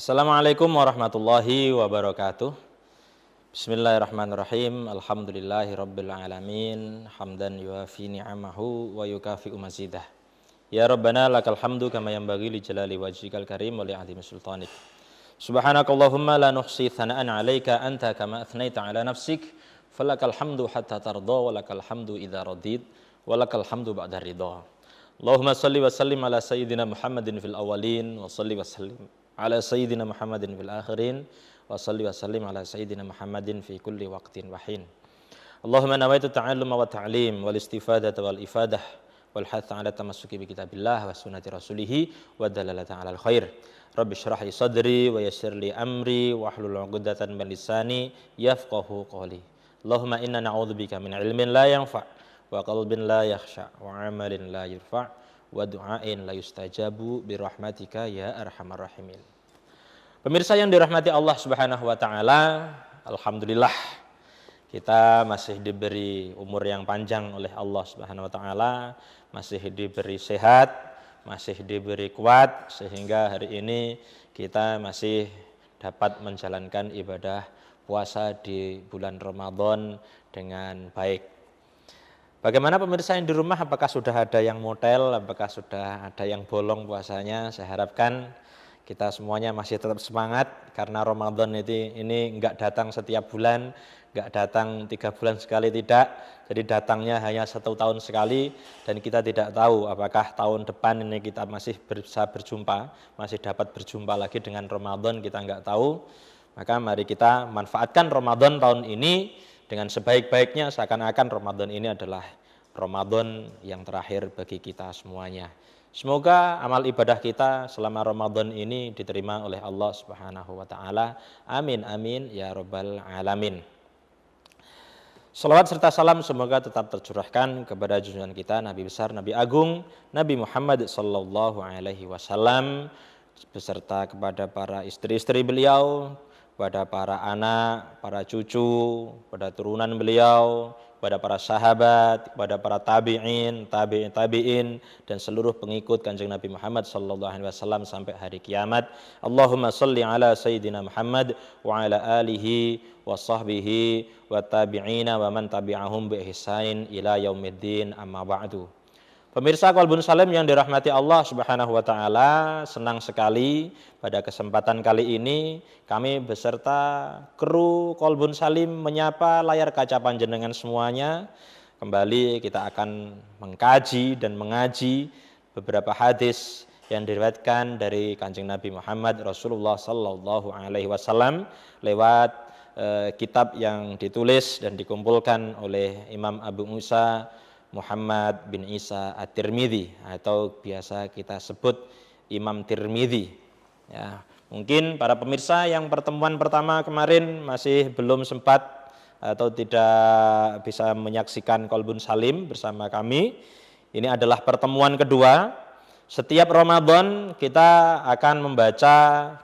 Assalamualaikum warahmatullahi wabarakatuh. Bismillahirrahmanirrahim. Alhamdulillahi rabbil alamin. Hamdan yuafi ni'amahu wa yukafi'u mazidah. Ya Rabbana lakal hamdu kama yanbaghi li jalali wajhikal karim wa li 'azimi sultanik. Subhanakallahumma la nuhsi thana'an 'alaika anta kama athnaita 'ala nafsik. Falakal hamdu hatta tarda wa lakal hamdu idza radid wa lakal hamdu ba'da ridha. Allahumma salli wa sallim ala sayyidina Muhammadin fil awwalin wa salli wa sallim ala sayyidina Muhammadin fil akhirin wa salli wa sallim ala sayyidina Muhammadin fi kulli waqtin wa hin. Allahumma nawaitu ta'alluma wa ta'lim wal istifadata wal ifadah wal hatha ala tamassuki bi kitabillah wa sunnati rasulih wa dalalata ala al khair. Rabbi shrah li sadri wa yassir li amri wa hlul 'uqdatan min lisani yafqahu qawli. Allahumma inna na'udzubika min ilmin la yanfa' wa qalbin la yakhsha wa 'amalin la yurfa' wa du'ain la yustajabu bi rahmatika ya arhamar rahimin. Pemirsa yang dirahmati Allah Subhanahu wa taala, alhamdulillah kita masih diberi umur yang panjang oleh Allah Subhanahu wa taala, masih diberi sehat, masih diberi kuat sehingga hari ini kita masih dapat menjalankan ibadah puasa di bulan Ramadan dengan baik. Bagaimana pemirsa yang di rumah, apakah sudah ada yang motel, apakah sudah ada yang bolong puasanya? Saya harapkan kita semuanya masih tetap semangat karena Ramadan ini enggak datang setiap bulan, enggak datang 3 bulan sekali, tidak. Jadi datangnya hanya 1 tahun sekali dan kita tidak tahu apakah tahun depan ini kita masih bisa berjumpa, masih dapat berjumpa lagi dengan Ramadan, kita enggak tahu. Maka mari kita manfaatkan Ramadan tahun ini dengan sebaik-baiknya, seakan-akan Ramadan ini adalah Ramadan yang terakhir bagi kita semuanya. Semoga amal ibadah kita selama Ramadan ini diterima oleh Allah Subhanahu wa taala. Amin amin ya rabbal alamin. Salawat serta salam semoga tetap tercurahkan kepada junjungan kita Nabi besar, Nabi agung, Nabi Muhammad sallallahu alaihi wasallam beserta kepada para istri-istri beliau, pada para anak, para cucu, pada turunan beliau, pada para sahabat, pada para tabi'in, tabi'in dan seluruh pengikut Kanjeng Nabi Muhammad sallallahu alaihi wasallam sampai hari kiamat. Allahumma shalli ala sayyidina Muhammad wa ala alihi wa sahbihi wa tabi'ina wa man tabi'ahum bi ihsanin ila yaumiddin, amma ba'du. Pemirsa Qalbun Salim yang dirahmati Allah Subhanahu wa taala, senang sekali pada kesempatan kali ini kami beserta kru Qalbun Salim menyapa layar kaca panjenengan semuanya. Kembali kita akan mengkaji dan mengaji beberapa hadis yang diriwayatkan dari Kanjeng Nabi Muhammad Rasulullah sallallahu alaihi wasallam lewat kitab yang ditulis dan dikumpulkan oleh Imam Abu Musa Muhammad bin Isa At-Tirmidzi atau biasa kita sebut Imam Tirmidzi. Ya, mungkin para pemirsa yang pertemuan pertama kemarin masih belum sempat atau tidak bisa menyaksikan Qalbun Salim bersama kami. Ini adalah pertemuan kedua. Setiap Ramadan kita akan membaca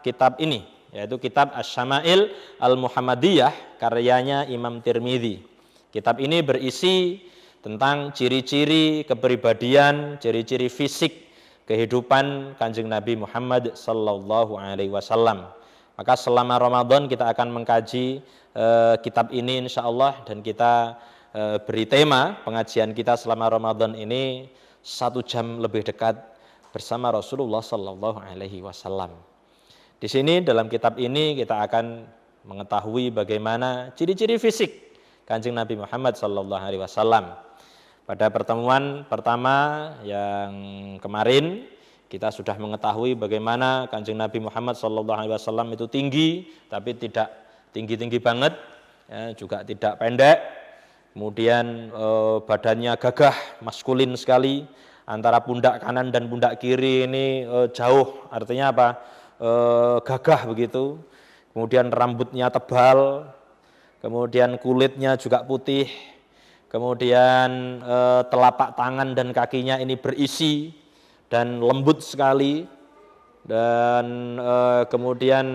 kitab ini, yaitu kitab Asy-Syama'il Al-Muhammadiyah karyanya Imam Tirmidzi. Kitab ini berisi tentang ciri-ciri kepribadian, ciri-ciri fisik kehidupan Kanjeng Nabi Muhammad sallallahu alaihi wasallam. Maka selama Ramadan kita akan mengkaji kitab ini insyaallah, dan kita beri tema pengajian kita selama Ramadan ini 1 jam lebih dekat bersama Rasulullah sallallahu alaihi wasallam. Di sini dalam kitab ini kita akan mengetahui bagaimana ciri-ciri fisik Kanjeng Nabi Muhammad sallallahu alaihi wasallam. Pada pertemuan pertama yang kemarin kita sudah mengetahui bagaimana Kanjeng Nabi Muhammad SAW itu tinggi, tapi tidak tinggi-tinggi banget, ya, juga tidak pendek. Kemudian badannya gagah, maskulin sekali. Antara pundak kanan dan pundak kiri ini jauh, artinya apa? Gagah begitu. Kemudian rambutnya tebal, kemudian kulitnya juga putih. Kemudian telapak tangan dan kakinya ini berisi dan lembut sekali. Dan kemudian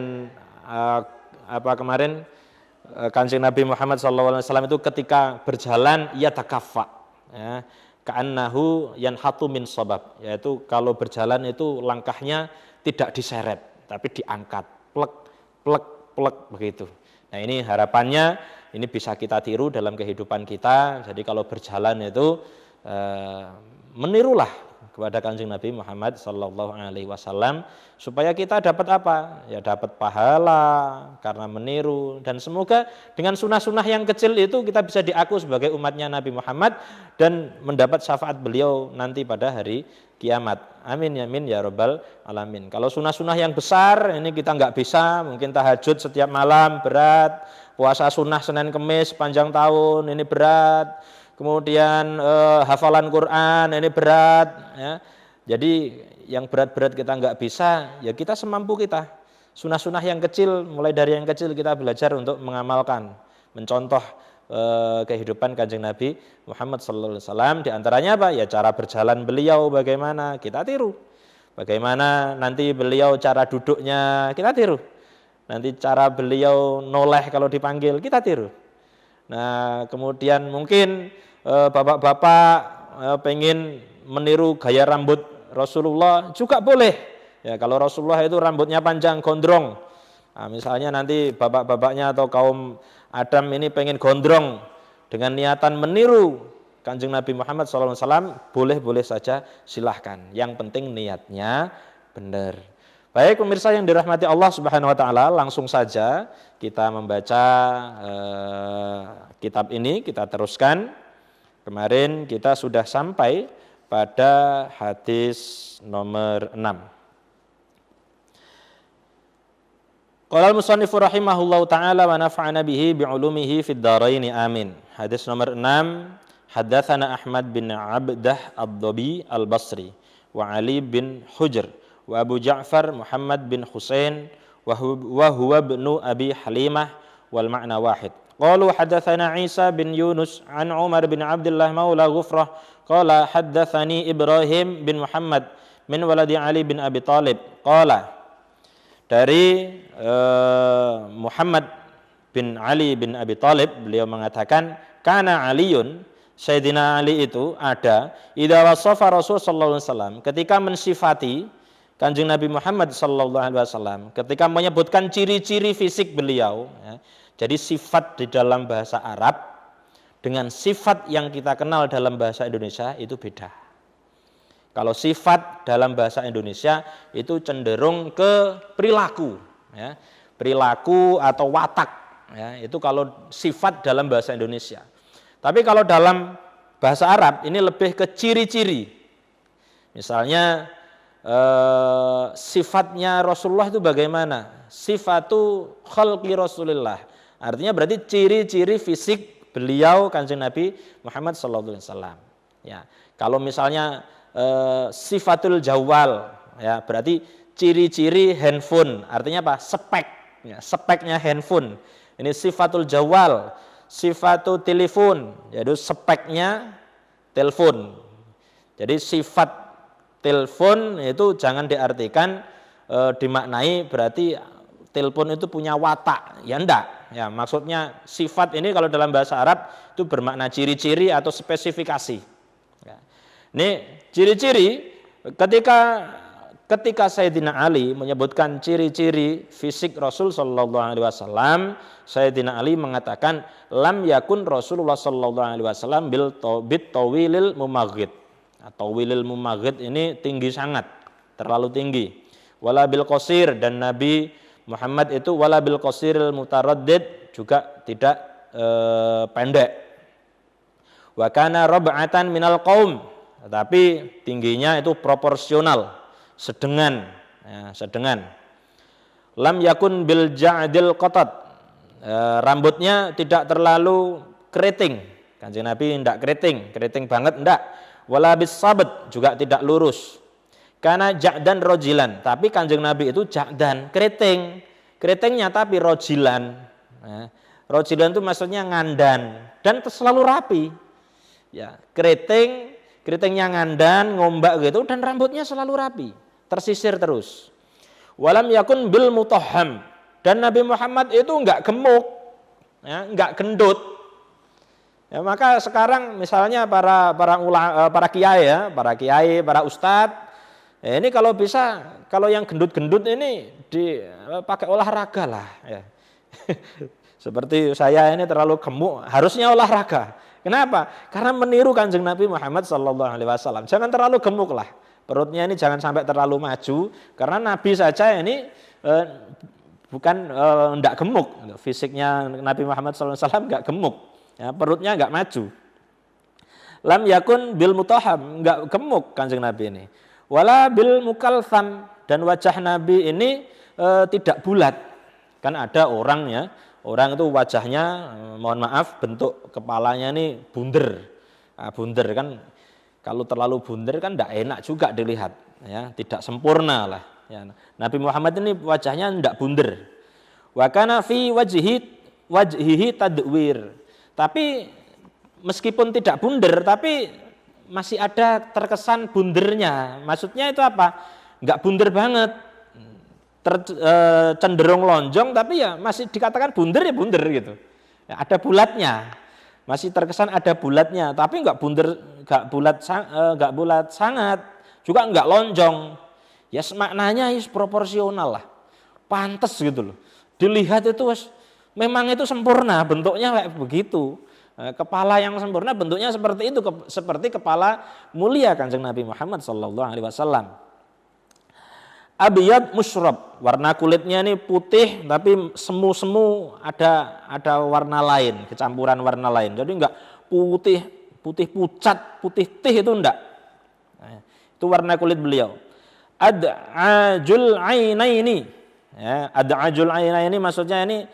Kanjeng Nabi Muhammad SAW itu ketika berjalan ia takaffa, ya, ka'annahu yanhatu min sabab, yaitu kalau berjalan itu langkahnya tidak diseret tapi diangkat, plek, plek, plek begitu. Nah ini harapannya ini bisa kita tiru dalam kehidupan kita. Jadi kalau berjalan itu menirulah kepada Kanjeng Nabi Muhammad Sallallahu Alaihi Wasallam supaya kita dapat apa? Ya dapat pahala karena meniru, dan semoga dengan sunnah-sunnah yang kecil itu kita bisa diaku sebagai umatnya Nabi Muhammad dan mendapat syafaat beliau nanti pada hari kiamat. Amin ya min ya robbal alamin. Kalau sunnah-sunnah yang besar ini kita nggak bisa, mungkin tahajud setiap malam berat, puasa sunnah Senin Kemis sepanjang tahun ini berat. Kemudian hafalan Quran ini berat, ya. Jadi yang berat-berat kita nggak bisa, ya kita semampu kita. Sunnah-sunnah yang kecil, mulai dari yang kecil kita belajar untuk mengamalkan, mencontoh kehidupan Kanjeng Nabi Muhammad SAW. Di antaranya apa? Ya cara berjalan beliau bagaimana kita tiru. Bagaimana nanti beliau cara duduknya kita tiru. Nanti cara beliau noleh kalau dipanggil kita tiru. Nah kemudian mungkin bapak-bapak pengen meniru gaya rambut Rasulullah juga boleh. Ya kalau Rasulullah itu rambutnya panjang gondrong. Nah, misalnya nanti bapak-bapaknya atau kaum Adam ini pengen gondrong dengan niatan meniru Kanjeng Nabi Muhammad SAW, boleh-boleh saja silahkan. Yang penting niatnya benar. Baik pemirsa yang dirahmati Allah Subhanahu Wa Taala, langsung saja kita membaca kitab ini, kita teruskan. Kemarin kita sudah sampai pada hadis nomor 6. Qala al-musannif rahimahullahu taala wa nafa'ana bihi bi'ulumihi fid dharain amin. Hadis nomor 6, haddatsana Ahmad bin Abdah ad-Dhabi al-Basri wa Ali bin Hujr wa Abu Ja'far Muhammad bin Husain wa huwa ibnu Abi Halimah wal ma'na wahid. Qalu haddatsana Isa bin Yunus an Umar bin Abdullah maula Ghufrah qala haddatsani Ibrahim bin Muhammad min waladi Ali bin Abi Thalib qala dari Muhammad bin Ali bin Abi Thalib beliau mengatakan kana Aliun, Sayyidina Ali itu ada idza wasafa Rasul sallallahu alaihi wasallam, ketika mensifati Kanjeng Nabi Muhammad sallallahu alaihi wasallam, ketika menyebutkan ciri-ciri fisik beliau, ya. Jadi sifat di dalam bahasa Arab dengan sifat yang kita kenal dalam bahasa Indonesia itu beda. Kalau sifat dalam bahasa Indonesia itu cenderung ke perilaku, ya. Perilaku atau watak, ya. Itu kalau sifat dalam bahasa Indonesia. Tapi kalau dalam bahasa Arab ini lebih ke ciri-ciri. Misalnya sifatnya Rasulullah itu bagaimana? Sifatu khalqi Rasulillah. Artinya berarti ciri-ciri fisik beliau Kanjeng Nabi Muhammad SAW. Ya, kalau misalnya sifatul jawal, ya berarti ciri-ciri handphone. Artinya apa? Spek, ya, speknya handphone. Ini sifatul jawal, sifatul telepon, yaitu speknya telepon. Jadi sifat telepon itu jangan diartikan dimaknai berarti telepon itu punya watak, ya enggak. Ya, maksudnya sifat ini kalau dalam bahasa Arab itu bermakna ciri-ciri atau spesifikasi. Ya. Ini ciri-ciri ketika Sayyidina Ali menyebutkan ciri-ciri fisik Rasul sallallahu alaihi wasallam, Sayyidina Ali mengatakan lam yakun Rasulullah sallallahu alaihi wasallam bil tawilil mumaghid. Tawilil mumaghid ini tinggi sangat, terlalu tinggi. Wala bil qasir, dan Nabi Muhammad itu wala bil qasiril mutaraddid, juga tidak pendek. Wa kana rab'atan minal qaum, tetapi tingginya itu proporsional, sedengan, ya, sedengan. Lam yakun bil ja'dil qatat, rambutnya tidak terlalu keriting. Kanjeng Nabi tidak keriting banget enggak. Wala bis sabat, juga tidak lurus. Karena ja'dan rojilan, tapi Kanjeng Nabi itu ja'dan, keritingnya tapi rojilan. Nah, rojilan itu maksudnya ngandan dan selalu rapi. Ya, keritingnya ngandan, ngombak gitu, dan rambutnya selalu rapi, tersisir terus. Walam yakun bil mutahham, dan Nabi Muhammad itu enggak gemuk, ya, enggak gendut. Ya, maka sekarang misalnya para kiai, para ustadz, Ini kalau bisa, kalau yang gendut-gendut ini dipakai olahraga lah. Ya. Seperti saya ini terlalu gemuk, harusnya olahraga. Kenapa? Karena meniru Kanjeng Nabi Muhammad SAW. Jangan terlalu gemuk lah. Perutnya ini jangan sampai terlalu maju. Karena Nabi saja ini bukan enggak gemuk. Fisiknya Nabi Muhammad SAW enggak gemuk. Ya, perutnya enggak maju. Lam yakun bil mutaham, enggak gemuk Kanjeng Nabi ini. Wala bil mukaltham, dan wajah Nabi ini tidak bulat. Kan ada orang ya, orang itu wajahnya mohon maaf bentuk kepalanya ini bunder. Nah, bunder kan kalau terlalu bunder kan enggak enak juga dilihat ya, tidak sempurna lah ya. Nabi Muhammad ini wajahnya enggak bunder. Wa kana fi wajhihi tadwir. Tapi meskipun tidak bunder, tapi masih ada terkesan bundernya. Maksudnya itu apa? Enggak bunder banget, cenderung lonjong, tapi ya masih dikatakan bunder ya bunder gitu. Ya, ada bulatnya, masih terkesan ada bulatnya, tapi enggak bunder, enggak bulat sangat, juga enggak lonjong. Ya maknanya proporsional lah, pantas gitu loh. Dilihat itu memang itu sempurna, bentuknya kayak begitu. Kepala yang sempurna bentuknya seperti itu, seperti kepala mulia Kanjeng Nabi Muhammad SAW. Abiyad musyrab, warna kulitnya ini putih tapi semu-semu ada warna lain, kecampuran warna lain. Jadi enggak putih pucat, putih tih itu enggak. Itu warna kulit beliau. Ad'ajul ainaini. Ya, ad'ajul ainaini maksudnya ini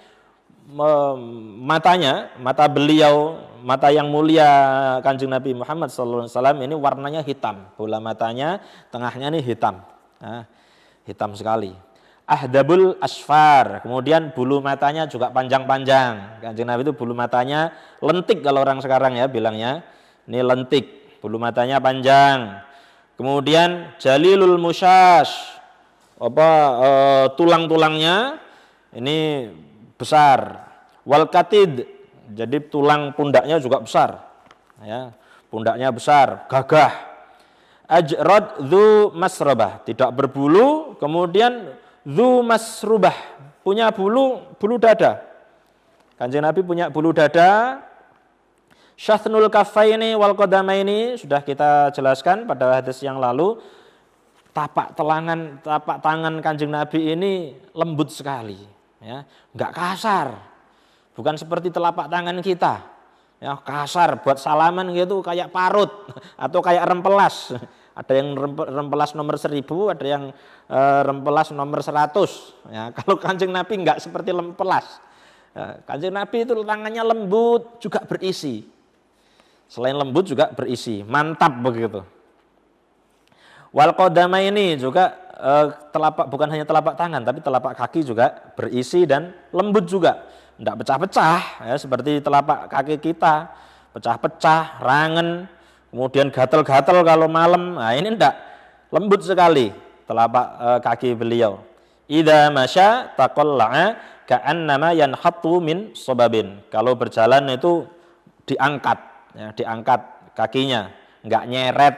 matanya, mata beliau, mata yang mulia Kanjeng Nabi Muhammad SAW ini warnanya hitam, bola matanya tengahnya ini hitam, nah, hitam sekali. Ahdabul asfar, kemudian bulu matanya juga panjang-panjang. Kanjeng Nabi itu bulu matanya lentik kalau orang sekarang ya bilangnya, ini lentik, bulu matanya panjang. Kemudian jalilul musyas, tulang-tulangnya ini besar. Wal katid, jadi tulang pundaknya juga besar ya, pundaknya besar, gagah. Ajrad dzu masrabah, tidak berbulu, kemudian dzu masrubah, punya bulu dada. Kanjeng Nabi punya bulu dada. Syathnul kaffaini wal qadamaini, sudah kita jelaskan pada hadis yang lalu. Tapak tangan Kanjeng Nabi ini lembut sekali. Ya, enggak kasar, bukan seperti telapak tangan kita, ya kasar buat salaman gitu kayak parut atau kayak rempelas. Ada yang rempelas nomor 1000, ada yang rempelas nomor 100. Ya, kalau Kanjeng Nabi enggak seperti rempelas. Ya, Kanjeng Nabi itu tangannya lembut juga berisi. Selain lembut juga berisi, mantap begitu. Wal qadamaini juga bukan hanya telapak tangan, tapi telapak kaki juga berisi dan lembut juga, tidak pecah-pecah ya, seperti telapak kaki kita pecah-pecah, rangen, kemudian gatal-gatal kalau malam. Nah ini tidak, lembut sekali telapak kaki beliau. Idza masya taqalla'a ka'annama yanhattu min sababin. Kalau berjalan itu diangkat, ya, diangkat kakinya, enggak nyeret,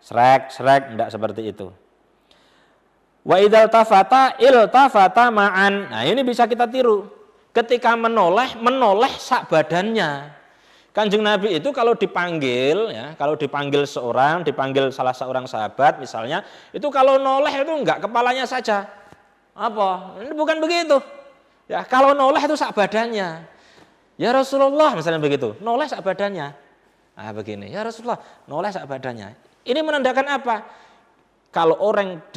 srek, enggak seperti itu. Wa idzal tafata iltafata ma'an. Nah, ini bisa kita tiru. Ketika menoleh sak badannya. Kanjeng Nabi itu kalau dipanggil ya, kalau dipanggil seorang, dipanggil salah seorang sahabat misalnya, itu kalau noleh itu enggak kepalanya saja. Apa? Ini bukan begitu. Ya, kalau noleh itu sak badannya. Ya Rasulullah misalnya begitu, noleh sak badannya. Nah, begini. Ya Rasulullah, noleh sak badannya. Ini menandakan apa? Kalau orang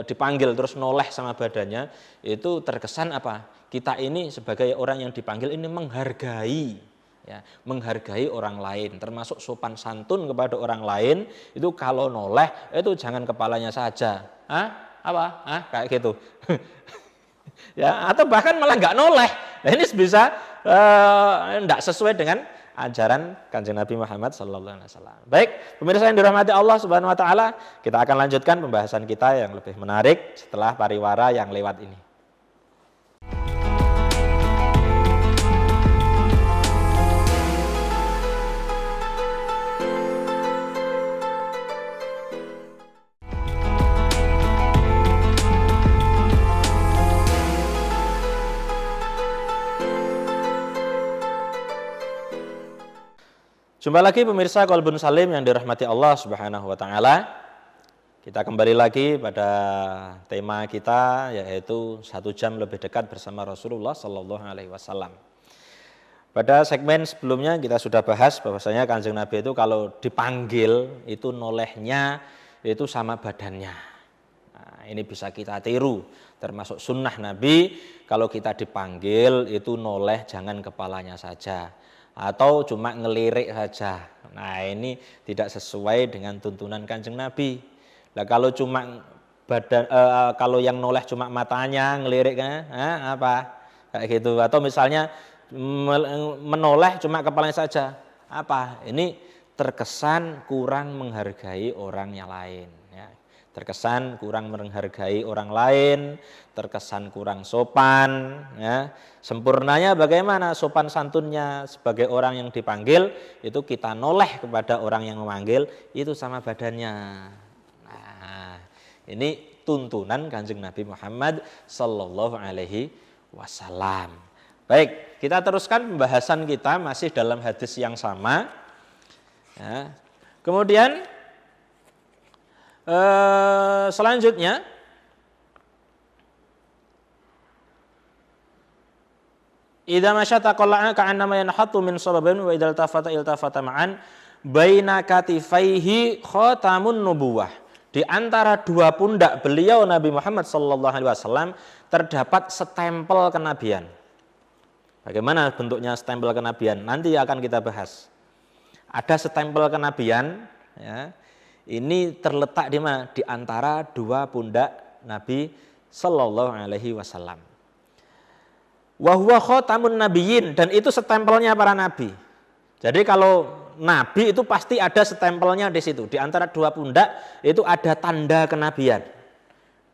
dipanggil terus noleh sama badannya, itu terkesan apa? Kita ini sebagai orang yang dipanggil ini menghargai, ya, menghargai orang lain, termasuk sopan santun kepada orang lain. Itu kalau noleh itu jangan kepalanya saja, kayak gitu, ya, atau bahkan malah nggak noleh. Nah, ini bisa tidak sesuai dengan ajaran Kanjeng Nabi Muhammad SAW. Baik, pemirsa yang dirahmati Allah Subhanahu Wa Taala, kita akan lanjutkan pembahasan kita yang lebih menarik setelah pariwara yang lewat ini. Jumpa lagi pemirsa Qalbun Salim yang dirahmati Allah Subhanahu wa taala. Kita kembali lagi pada tema kita, yaitu 1 jam lebih dekat bersama Rasulullah sallallahu alaihi wasallam. Pada segmen sebelumnya kita sudah bahas bahwasanya Kanjeng Nabi itu kalau dipanggil itu nolehnya itu sama badannya. Nah, ini bisa kita tiru, termasuk sunnah Nabi kalau kita dipanggil itu noleh jangan kepalanya saja atau cuma ngelirik saja. Nah, ini tidak sesuai dengan tuntunan Kanjeng Nabi. Nah, kalau cuma kalau yang noleh cuma matanya ngeliriknya, apa kayak gitu, atau misalnya menoleh cuma kepalanya saja, apa ini terkesan kurang menghargai orang yang lain, ya. Terkesan kurang menghargai orang lain, terkesan kurang sopan, ya. Sempurnanya bagaimana sopan santunnya sebagai orang yang dipanggil itu kita noleh kepada orang yang memanggil itu sama badannya. Nah, ini tuntunan Kanjeng Nabi Muhammad sallallahu alaihi wasallam. Baik, kita teruskan pembahasan kita masih dalam hadis yang sama. Ya. Kemudian selanjutnya idza masyata qala'a ka'annama yanhatu min sababin wa idzal iltafata ma'an baina katifaihi khatamun nubuwah. Di antara dua pundak beliau Nabi Muhammad sallallahu alaihi wasallam terdapat stempel kenabian. Bagaimana bentuknya stempel kenabian? Nanti akan kita bahas. Ada stempel kenabian, ya. Ini terletak di mana? Di antara dua pundak Nabi sallallahu alaihi wasallam. Wa huwa khatamun nabiyyin, dan itu stempelnya para nabi. Jadi kalau nabi itu pasti ada stempelnya di situ. Di antara dua pundak itu ada tanda kenabian.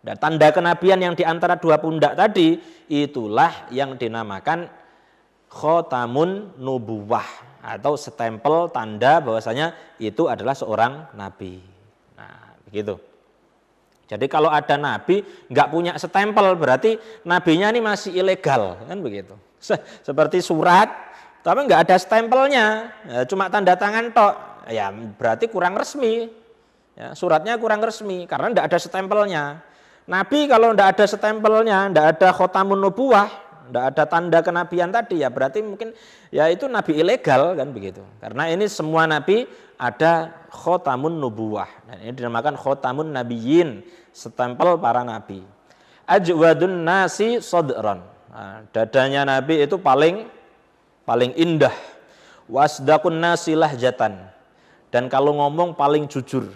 Dan tanda kenabian yang di antara dua pundak tadi itulah yang dinamakan khotamun nubuwah, atau stempel tanda bahwasanya itu adalah seorang nabi. Nah, begitu. Jadi kalau ada nabi nggak punya stempel berarti nabinya ini masih ilegal, kan begitu. Seperti surat tapi nggak ada stempelnya, ya, cuma tanda tangan tok, ya berarti kurang resmi. Ya, suratnya kurang resmi karena nggak ada stempelnya. Nabi kalau nggak ada stempelnya, nggak ada khotamun nubuwah, nggak ada tanda kenabian tadi, ya berarti mungkin ya itu nabi ilegal, kan begitu. Karena ini semua nabi ada khotamun nubuwah, dan ini dinamakan khotamun nabiyyin, stempel para nabi. Ajwadun nasi sodron, nah, dadanya nabi itu paling indah. Wasdaqun nasi lahjatan, dan kalau ngomong paling jujur.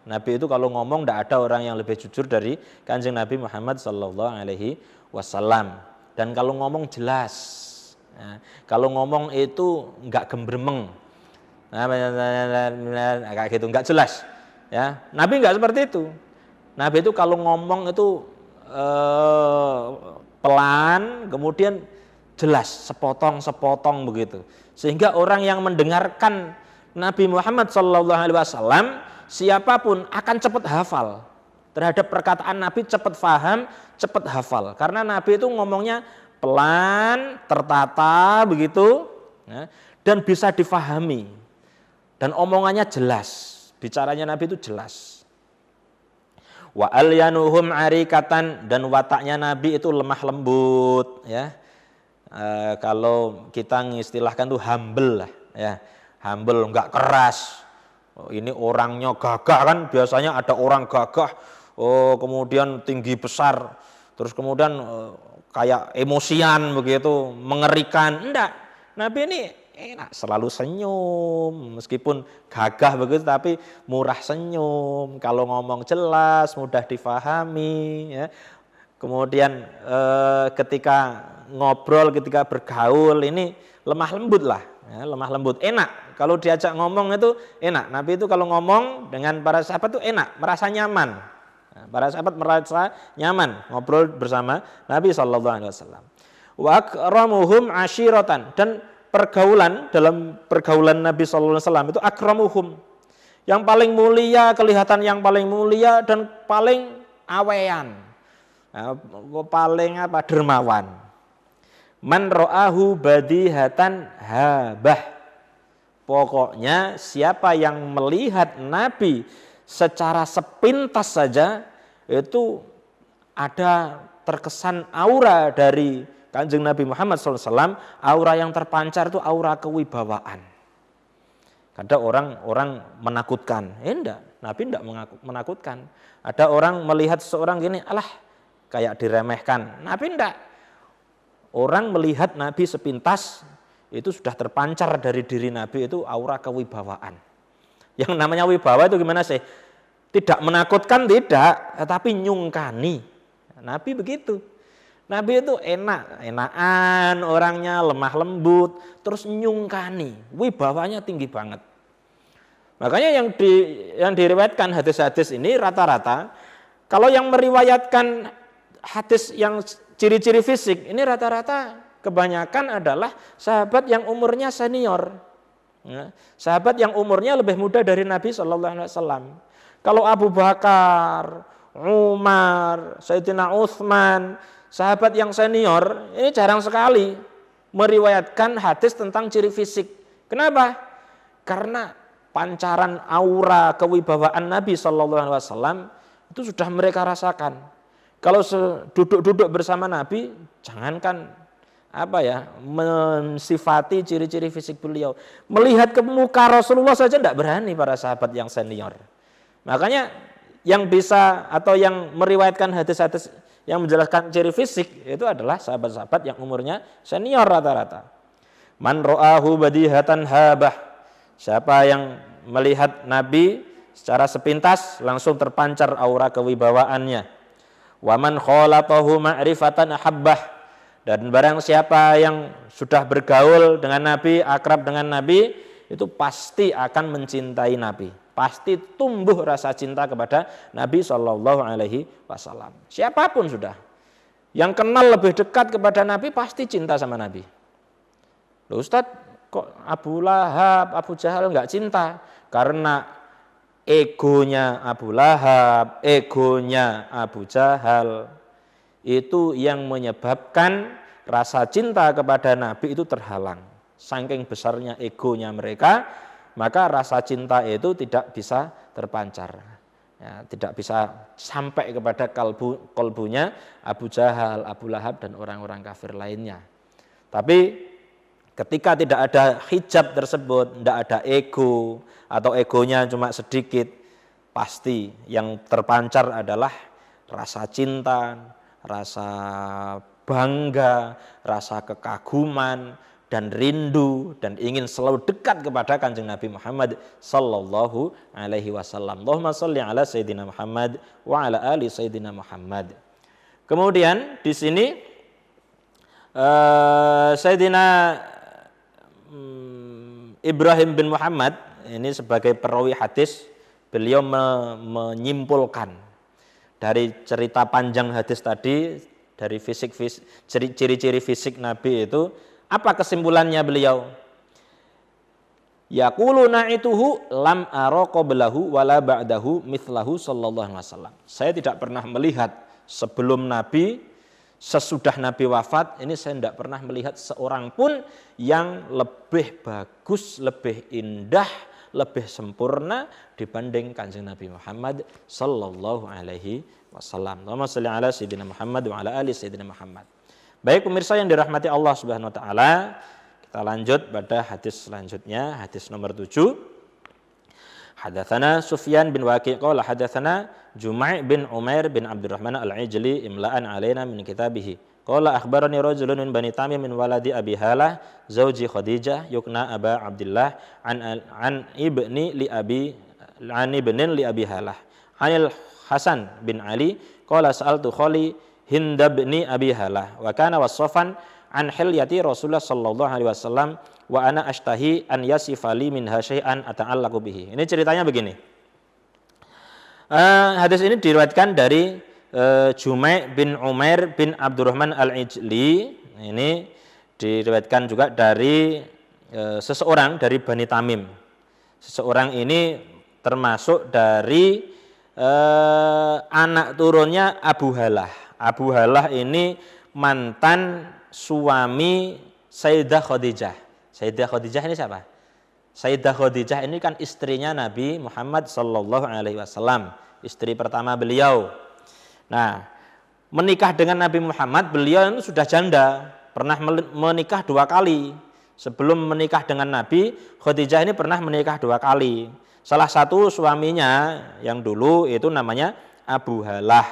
Nabi itu kalau ngomong tidak ada orang yang lebih jujur dari Kanjeng Nabi Muhammad sallallahu alaihi wasallam. Dan kalau ngomong jelas, ya, kalau ngomong itu enggak gembremeng, kayak gitu, enggak jelas. Ya, Nabi enggak seperti itu. Nabi itu kalau ngomong itu pelan, kemudian jelas, sepotong-sepotong begitu. Sehingga orang yang mendengarkan Nabi Muhammad sallallahu alaihi wasallam siapapun akan cepat hafal. Terhadap perkataan Nabi cepat faham, cepat hafal. Karena Nabi itu ngomongnya pelan, tertata begitu, ya, dan bisa difahami. Dan omongannya jelas, bicaranya Nabi itu jelas. Wa alyanuhum arikatan, dan wataknya Nabi itu lemah lembut, ya. Kalau kita mengistilahkan tuh humble lah, ya. Humble, enggak keras. Oh, ini orangnya gagah, kan biasanya ada orang gagah, kemudian tinggi besar, terus kemudian kayak emosian begitu, mengerikan. Enggak, Nabi ini enak, selalu senyum, meskipun gagah begitu tapi murah senyum. Kalau ngomong jelas, mudah difahami, ya. Kemudian ketika ngobrol, ketika bergaul ini lemah lembut lah, ya, lemah lembut, enak. Kalau diajak ngomong itu enak. Nabi itu kalau ngomong dengan para sahabat itu enak, merasa nyaman. Nah, para sahabat merasa nyaman ngobrol bersama Nabi sallallahu alaihi wasallam. Wa akramuhum ashiratan, dan dalam pergaulan Nabi sallallahu alaihi wasallam itu akramuhum, yang paling mulia, kelihatan yang paling mulia dan paling awean. Nah, paling dermawan. Man ra'ahu badihatan habah, Pokoknya siapa yang melihat Nabi secara sepintas saja itu ada terkesan aura dari Kanjeng Nabi Muhammad SAW, aura yang terpancar itu aura kewibawaan. Ada orang menakutkan, enggak, Nabi enggak menakutkan. Ada orang melihat seseorang gini, alah kayak diremehkan, Nabi enggak. Orang melihat Nabi sepintas itu sudah terpancar dari diri Nabi itu aura kewibawaan. Yang namanya wibawa itu gimana sih? Tidak menakutkan tidak, tetapi nyungkani. Nabi begitu. Nabi itu enakan orangnya, lemah lembut, terus nyungkani, wibawanya tinggi banget. Makanya yang diriwayatkan hadis-hadis ini rata-rata, kalau yang meriwayatkan hadis yang ciri-ciri fisik ini rata-rata kebanyakan adalah sahabat yang umurnya senior, sahabat yang umurnya lebih muda dari Nabi Shallallahu Alaihi Wasallam. Kalau Abu Bakar, Umar, Sayyidina Utsman, sahabat yang senior ini jarang sekali meriwayatkan hadis tentang ciri fisik. Kenapa? Karena pancaran aura kewibawaan Nabi Shallallahu Alaihi Wasallam itu sudah mereka rasakan. Kalau duduk-duduk bersama Nabi, jangankan mensifati ciri-ciri fisik beliau, melihat ke muka Rasulullah saja tidak berani para sahabat yang senior. Makanya yang bisa atau yang meriwayatkan hadis-hadis yang menjelaskan ciri fisik itu adalah sahabat-sahabat yang umurnya senior rata-rata. Man ra'ahu badihatan habah. Siapa yang melihat Nabi secara sepintas langsung terpancar aura kewibawaannya. Wa man khalatahu ma'rifatan ahabbah. Dan barang siapa yang sudah bergaul dengan Nabi, akrab dengan Nabi, itu pasti akan mencintai Nabi. Pasti tumbuh rasa cinta kepada Nabi Shallallahu Alaihi Wasallam. Siapapun sudah yang kenal lebih dekat kepada Nabi pasti cinta sama Nabi. Loh Ustadz, kok Abu Lahab, Abu Jahal nggak cinta? Karena egonya Abu Lahab, egonya Abu Jahal itu yang menyebabkan rasa cinta kepada Nabi itu terhalang. Saking besarnya egonya mereka, maka rasa cinta itu tidak bisa terpancar, ya, tidak bisa sampai kepada kalbunya Abu Jahal, Abu Lahab dan orang-orang kafir lainnya. Tapi ketika tidak ada hijab tersebut, tidak ada ego atau egonya cuma sedikit, pasti yang terpancar adalah rasa cinta, rasa bangga, rasa kekaguman dan rindu dan ingin selalu dekat kepada Kanjeng Nabi Muhammad sallallahu alaihi wasallam. Allahumma shalli ala sayyidina Muhammad wa ala ali sayyidina Muhammad. Kemudian di sini Sayyidina Ibrahim bin Muhammad ini sebagai perawi hadis, beliau menyimpulkan dari cerita panjang hadis tadi, dari ciri-ciri fisik Nabi itu, apa kesimpulannya beliau? Yaqulu na'ituhu lam ara qablahu wala ba'dahu mithlahu sallallahu alaihi wasallam. Saya tidak pernah melihat sebelum Nabi, sesudah Nabi wafat, ini saya tidak pernah melihat seorang pun yang lebih bagus, lebih indah, lebih sempurna dibanding Kanjeng Nabi Muhammad sallallahu alaihi wasallam. Allahumma shalli ala sayyidina Muhammad wa ala ali sayyidina Muhammad. Baik pemirsa yang dirahmati Allah Subhanahu wa taala, kita lanjut pada hadis selanjutnya, hadis nomor 7. Hadatsana Sufyan bin Waqi' qala hadatsana Jumai' bin Umair bin Abdurrahman al-Ijli imla'an alaina min kitabihi. Qala akhbarani rajulun min Bani Tamim min waladi Abi Halah zauji Khadijah yukna Aba Abdullah an ibnin li Abi Halah. Anil Hasan bin Ali qala sa'altu khali Hind bin Abi Halah wa kana wasafan an hilyati Rasulullah sallallahu alaihi wasallam wa ana ashtahi an yasifali minha syai'an ata'allaqu bihi. Ini ceritanya begini. Hadis ini diriwayatkan dari Jumai' bin Umair bin Abdurrahman al-Ijli. Ini diriwayatkan juga dari seseorang dari Bani Tamim. Seseorang ini termasuk dari anak turunnya Abu Halah. Abu Halah ini mantan suami Sayyidah Khadijah. Sayyidah Khadijah ini siapa? Sayyidah Khadijah ini kan istrinya Nabi Muhammad sallallahu alaihi wasallam, istri pertama beliau. Nah, menikah dengan Nabi Muhammad, beliau itu sudah janda, pernah menikah 2 kali. Sebelum menikah dengan Nabi, Khadijah ini pernah menikah 2 kali. Salah satu suaminya yang dulu itu namanya Abu Halah.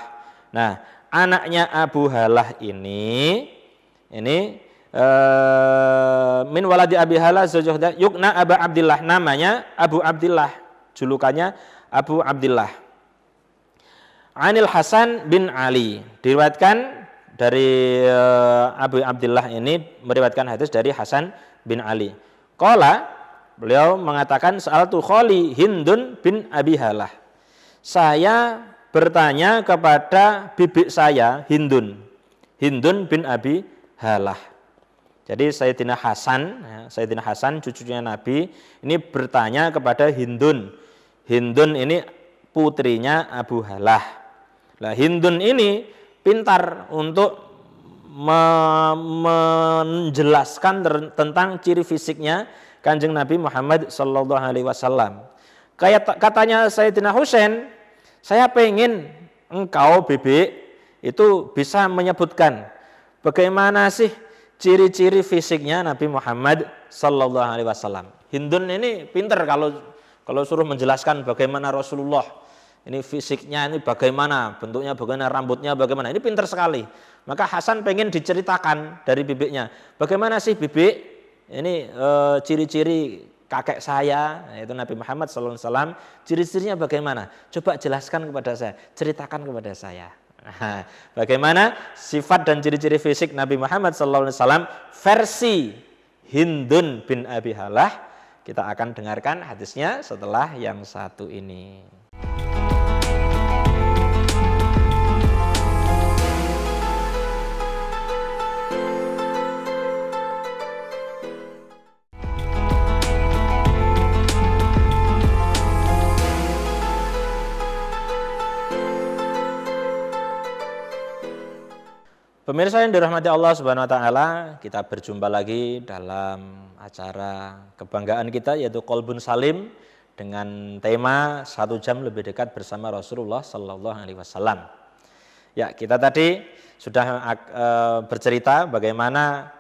Nah, anaknya Abu Halah ini min waladi Abi Halah zawjuhda yukna Abu Abdillah, namanya Abu Abdillah, julukannya Abu Abdillah. Anil Hasan bin Ali, diriwayatkan dari Abu Abdillah ini meriwayatkan hadis dari Hasan bin Ali. Qala, beliau mengatakan sa'altu khali Hindun bin Abi Halah. Saya bertanya kepada bibi saya Hindun bin Abi Halah. Jadi Sayyidina Hasan cucunya Nabi ini bertanya kepada Hindun. Hindun ini putrinya Abu Halah. Nah, Hindun ini pintar untuk menjelaskan tentang ciri fisiknya Kanjeng Nabi Muhammad sallallahu alaihi wasallam. Kayak katanya Sayyidina Husain, saya pengen engkau bibi itu bisa menyebutkan bagaimana sih ciri-ciri fisiknya Nabi Muhammad sallallahu alaihi wasallam. Hindun ini pintar kalau suruh menjelaskan bagaimana Rasulullah. Ini fisiknya ini bagaimana, bentuknya bagaimana, rambutnya bagaimana. Ini pintar sekali. Maka Hasan pengen diceritakan dari bibiknya. Bagaimana sih bibik? Ini ciri-ciri kakek saya, yaitu Nabi Muhammad sallallahu alaihi wasallam. Ciri-cirinya bagaimana? Coba jelaskan kepada saya, ceritakan kepada saya. Nah, bagaimana sifat dan ciri-ciri fisik Nabi Muhammad SAW versi Hindun bin Abi Halah? Kita akan dengarkan hadisnya setelah yang satu ini. Pemirsa yang dirahmati Allah Subhanahu wa taala, kita berjumpa lagi dalam acara kebanggaan kita yaitu Qalbun Salim dengan tema 1 jam lebih dekat bersama Rasulullah sallallahu alaihi wasallam. Ya, kita tadi sudah bercerita bagaimana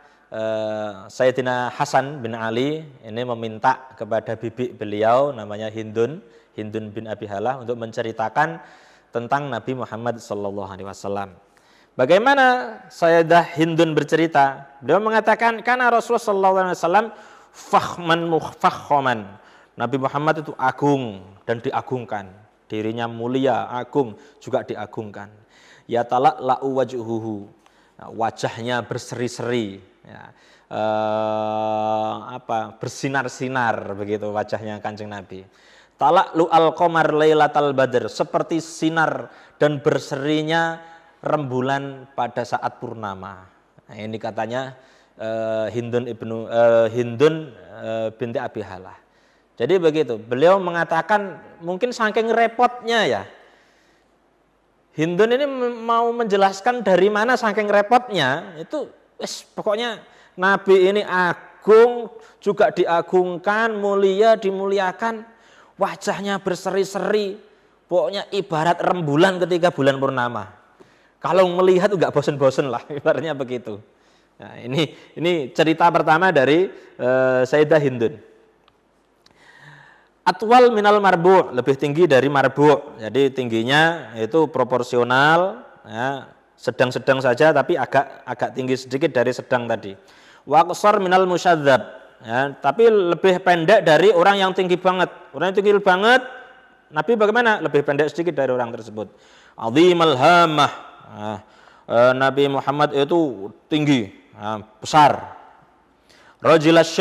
Sayyidina Hasan bin Ali ini meminta kepada bibi beliau namanya Hindun bin Abi Halah untuk menceritakan tentang Nabi Muhammad sallallahu alaihi wasallam. Bagaimana Sayyidah Hindun bercerita? Beliau mengatakan karena Rasulullah sallallahu alaihi wasallam fakhman mufakhaman. Nabi Muhammad itu agung dan diagungkan. Dirinya mulia, agung, juga diagungkan. Ya tala'u wajhuhu. Wajahnya berseri-seri, ya. Bersinar-sinar begitu wajahnya Kanjeng Nabi. Tala'lu al-qamar lailatal badr, seperti sinar dan berserinya rembulan pada saat purnama. Nah, ini katanya Hindun binti Abi Halah. Jadi begitu. Beliau mengatakan mungkin saking repotnya ya. Hindun ini mau menjelaskan dari mana saking repotnya. Itu pokoknya Nabi ini agung, juga diagungkan, mulia, dimuliakan. Wajahnya berseri-seri. Pokoknya ibarat rembulan ketika bulan purnama. Kalau melihat enggak bosen-bosen lah, ibaratnya begitu. Nah, ini cerita pertama dari Sayyidah Hindun. Atwal minal marbu', lebih tinggi dari marbu'. Jadi tingginya itu proporsional, ya, sedang-sedang saja tapi agak tinggi sedikit dari sedang tadi. Wa qasar minal musyadzab, ya, tapi lebih pendek dari orang yang tinggi banget. Orang yang tinggi banget, Nabi bagaimana? Lebih pendek sedikit dari orang tersebut. Azimal hamah. Nah, Nabi Muhammad itu tinggi, besar. Rajilas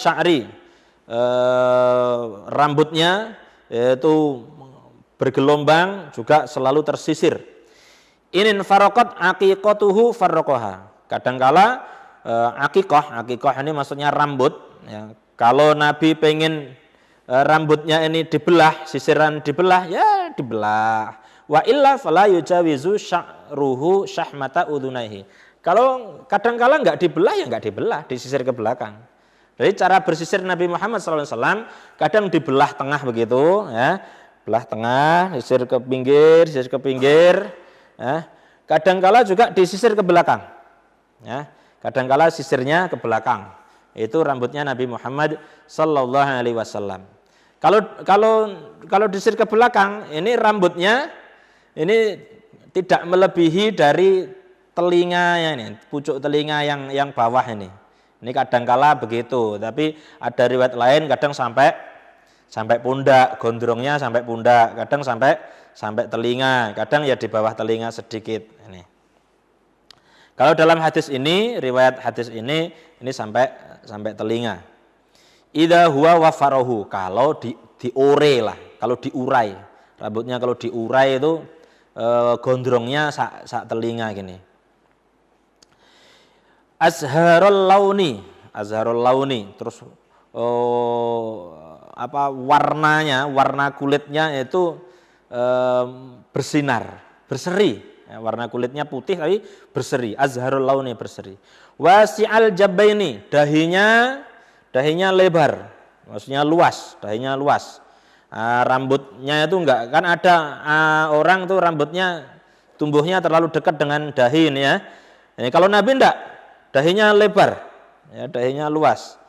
sya'ri, rambutnya itu bergelombang, juga selalu tersisir. Inin faraqat aqiqatuhu farraqaha. Kadangkala aqiqah ini maksudnya rambut, ya. Kalau Nabi pengen rambutnya ini dibelah, sisiran dibelah, ya dibelah. Wa illa fala yujawizu sya'ruhu syahmata udunaihi. Kalau kadang-kala enggak dibelah ya enggak dibelah, disisir ke belakang. Jadi cara bersisir Nabi Muhammad SAW kadang dibelah tengah begitu, ya, belah tengah, sisir ke pinggir, ya. Kadangkala juga disisir ke belakang, ya. Kadangkala sisirnya ke belakang. Itu rambutnya Nabi Muhammad SAW. Kalau disisir ke belakang, ini rambutnya ini tidak melebihi dari telinganya ini, pucuk telinga yang bawah ini. Ini kadangkala begitu, tapi ada riwayat lain kadang sampai pundak, gondrongnya sampai pundak, kadang sampai telinga, kadang ya di bawah telinga sedikit. Ini. Kalau dalam hadis ini, riwayat hadis ini sampai telinga. Idza huwa wafarahu, kalau diure lah, kalau diurai. Rambutnya kalau diurai itu gondrongnya sak telinga gini. Azharul launi, terus warnanya, warna kulitnya itu bersinar, berseri. Ya, warna kulitnya putih tapi berseri. Azharul launi, berseri. Wasi'al jabbaini, dahinya lebar, maksudnya luas, dahinya luas. Rambutnya itu enggak, kan ada orang tuh rambutnya tumbuhnya terlalu dekat dengan dahi ini ya. Ini kalau Nabi enggak, dahinya lebar, ya, dahinya luas.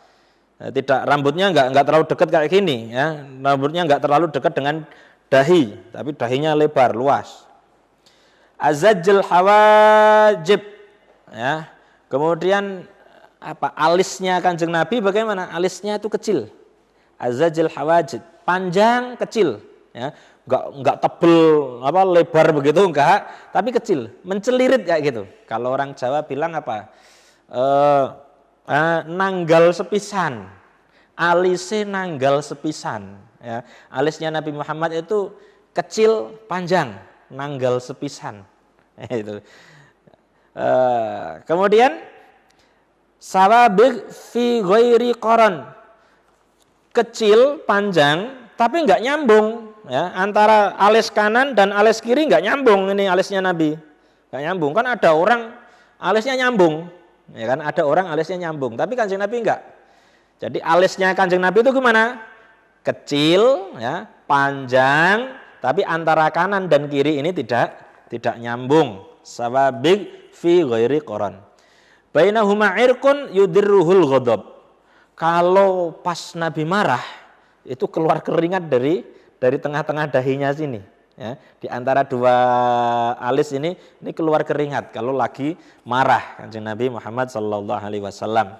Tidak, rambutnya enggak terlalu dekat kayak gini, ya. Rambutnya enggak terlalu dekat dengan dahi, tapi dahinya lebar, luas. Azajjal hawajib, ya. Kemudian alisnya Kanjeng Nabi bagaimana? Alisnya itu kecil. Azajjal hawajib, panjang kecil, ya. Enggak tebel lebar begitu enggak, tapi kecil, mencelirit kayak gitu. Kalau orang Jawa bilang apa? Nanggal sepisan, alisnya nanggal sepisan, ya. Alisnya Nabi Muhammad itu kecil panjang, nanggal sepisan. Itu. Kemudian sawabig fi ghairi qaran, kecil panjang tapi enggak nyambung, ya. Antara alis kanan dan alis kiri enggak nyambung, ini alisnya Nabi. Enggak nyambung, kan ada orang alisnya nyambung. Ya kan, ada orang alisnya nyambung, tapi Kanjeng Nabi enggak. Jadi alisnya Kanjeng Nabi itu gimana? Kecil, ya, panjang, tapi antara kanan dan kiri ini tidak nyambung. Sawabig fi ghairi qaran. Bainahuma irqun yudirruhul ghadab. Kalau pas Nabi marah, itu keluar keringat dari tengah-tengah dahinya sini. Ya, di antara dua alis ini keluar keringat kalau lagi marah Kanjeng Nabi Muhammad sallallahu alaihi wasallam.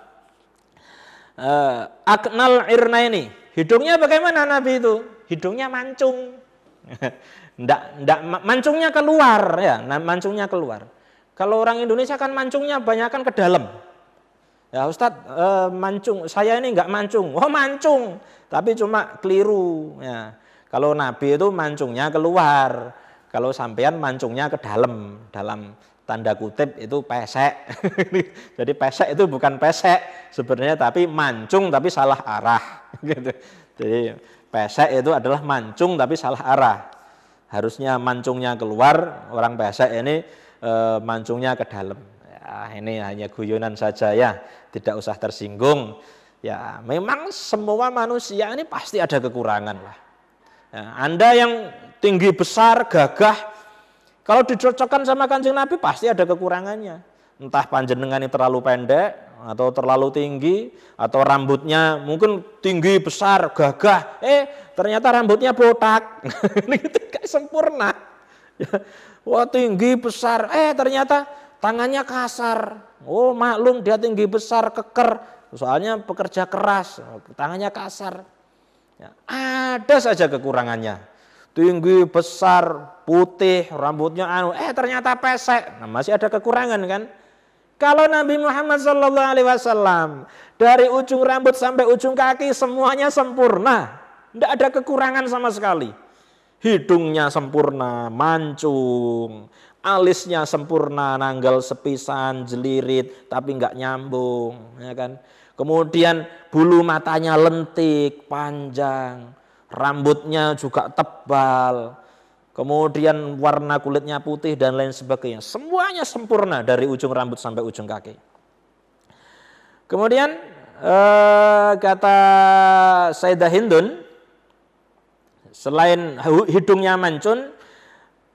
Aknal irnaini, hidungnya bagaimana Nabi itu? Hidungnya mancung. Ndak mancungnya keluar, ya, mancungnya keluar. Kalau orang Indonesia kan mancungnya banyakan ke dalam. Ya Ustadz, mancung, saya ini enggak mancung. Oh mancung, tapi cuma keliru, ya. Kalau Nabi itu mancungnya keluar, kalau sampean mancungnya ke dalam tanda kutip itu pesek. Jadi pesek itu bukan pesek sebenarnya, tapi mancung tapi salah arah. Gitu. Jadi pesek itu adalah mancung tapi salah arah. Harusnya mancungnya keluar, orang pesek ini mancungnya ke dalam. Ya, ini hanya guyonan saja ya, tidak usah tersinggung. Ya memang semua manusia ini pasti ada kekurangan lah. Ya, Anda yang tinggi besar, gagah, kalau dicocokkan sama Kanjeng Nabi pasti ada kekurangannya. Entah panjenengan yang terlalu pendek atau terlalu tinggi, atau rambutnya mungkin tinggi besar, gagah, ternyata rambutnya botak, itu gak sempurna. Wah tinggi besar, ternyata tangannya kasar. Oh maklum dia tinggi besar, keker, soalnya pekerja keras, tangannya kasar. Ya, ada saja kekurangannya. Tinggi, besar, putih, rambutnya ternyata pesek. Nah, masih ada kekurangan kan? Kalau Nabi Muhammad SAW dari ujung rambut sampai ujung kaki semuanya sempurna, tidak ada kekurangan sama sekali. Hidungnya sempurna, mancung, alisnya sempurna, nanggal sepisan, jelirit, tapi nggak nyambung, ya kan? Kemudian bulu matanya lentik, panjang, rambutnya juga tebal, kemudian warna kulitnya putih dan lain sebagainya. Semuanya sempurna dari ujung rambut sampai ujung kaki. Kemudian Kata Sayyidah Hindun, selain hidungnya mancung,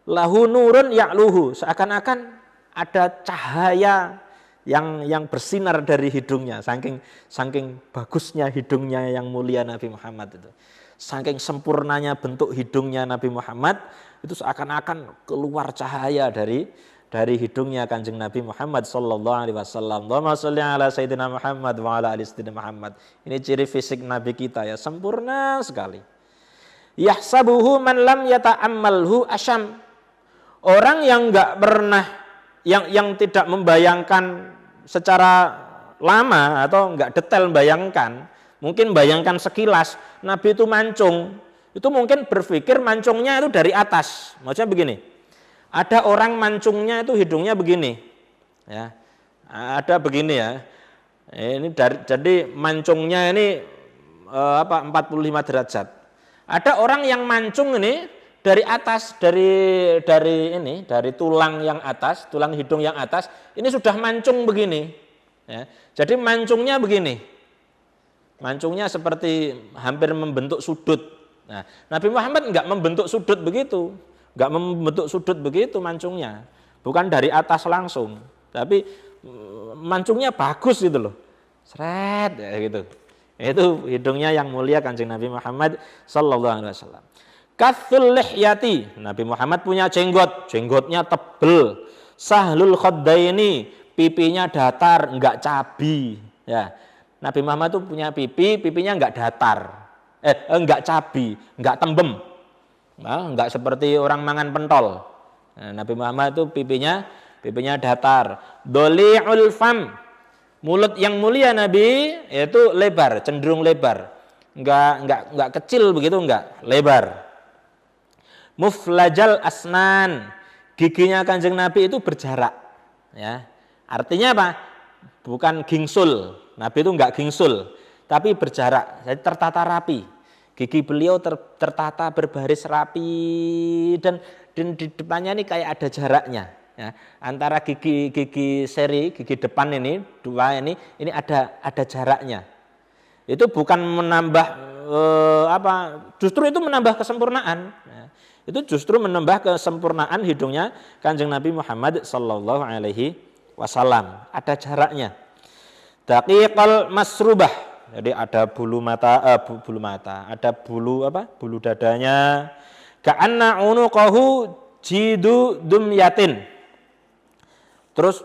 lahu nurun ya'luhu, seakan-akan ada cahaya yang bersinar dari hidungnya, saking bagusnya hidungnya yang mulia Nabi Muhammad itu. Saking sempurnanya bentuk hidungnya Nabi Muhammad, itu seakan-akan keluar cahaya dari hidungnya Kanjeng Nabi Muhammad sallallahu alaihi wasallam. Allahumma shalli ala sayyidina Muhammad wa ala ali sayyidina Muhammad. Ini ciri fisik Nabi kita ya, sempurna sekali. Yahsabuhu man lam yata'ammalhu asyam. Orang yang enggak pernah yang tidak membayangkan secara lama atau enggak detail membayangkan, mungkin bayangkan sekilas Nabi itu mancung, itu mungkin berpikir mancungnya itu dari atas. Maksudnya begini. Ada orang mancungnya itu hidungnya begini. Ya. Ada begini ya. Ini jadi mancungnya ini 45 derajat. Ada orang yang mancung ini dari atas, dari tulang yang atas, tulang hidung yang atas, ini sudah mancung begini. Ya. Jadi mancungnya begini. Mancungnya seperti hampir membentuk sudut. Nah, Nabi Muhammad enggak membentuk sudut begitu. Enggak membentuk sudut begitu mancungnya. Bukan dari atas langsung. Tapi mancungnya bagus gitu loh. Sret ya gitu. Itu hidungnya yang mulia Kanjeng Nabi Muhammad sallallahu alaihi wasallam. Kathul lihyati, Nabi Muhammad punya jenggot, jenggotnya tebel. Sahlul khaddaini, pipinya datar, enggak cabi. Ya. Nabi Muhammad itu punya pipinya enggak datar. Enggak cabi, enggak tembem. Nah, enggak seperti orang mangan pentol. Nah, Nabi Muhammad itu pipinya datar. Doli'ul fam, mulut yang mulia Nabi yaitu lebar, cenderung lebar. Enggak kecil begitu, enggak, lebar. Muflajal asnan, giginya Kanjeng Nabi itu berjarak. Ya. Artinya apa? Bukan gingsul. Nabi itu enggak gingsul, tapi berjarak, jadi tertata rapi. Gigi beliau tertata berbaris rapi dan di depannya ini kayak ada jaraknya. Ya, antara gigi depan ini dua ini ada jaraknya. Itu bukan menambah justru itu menambah kesempurnaan. Ya, itu justru menambah kesempurnaan hidungnya Kanjeng Nabi Muhammad sallallahu alaihi wasallam. Ada jaraknya. Daqiqal masrubah. Jadi ada bulu mata, ada bulu dadanya. Ka'anna unuqahu jidu dumyatin. Terus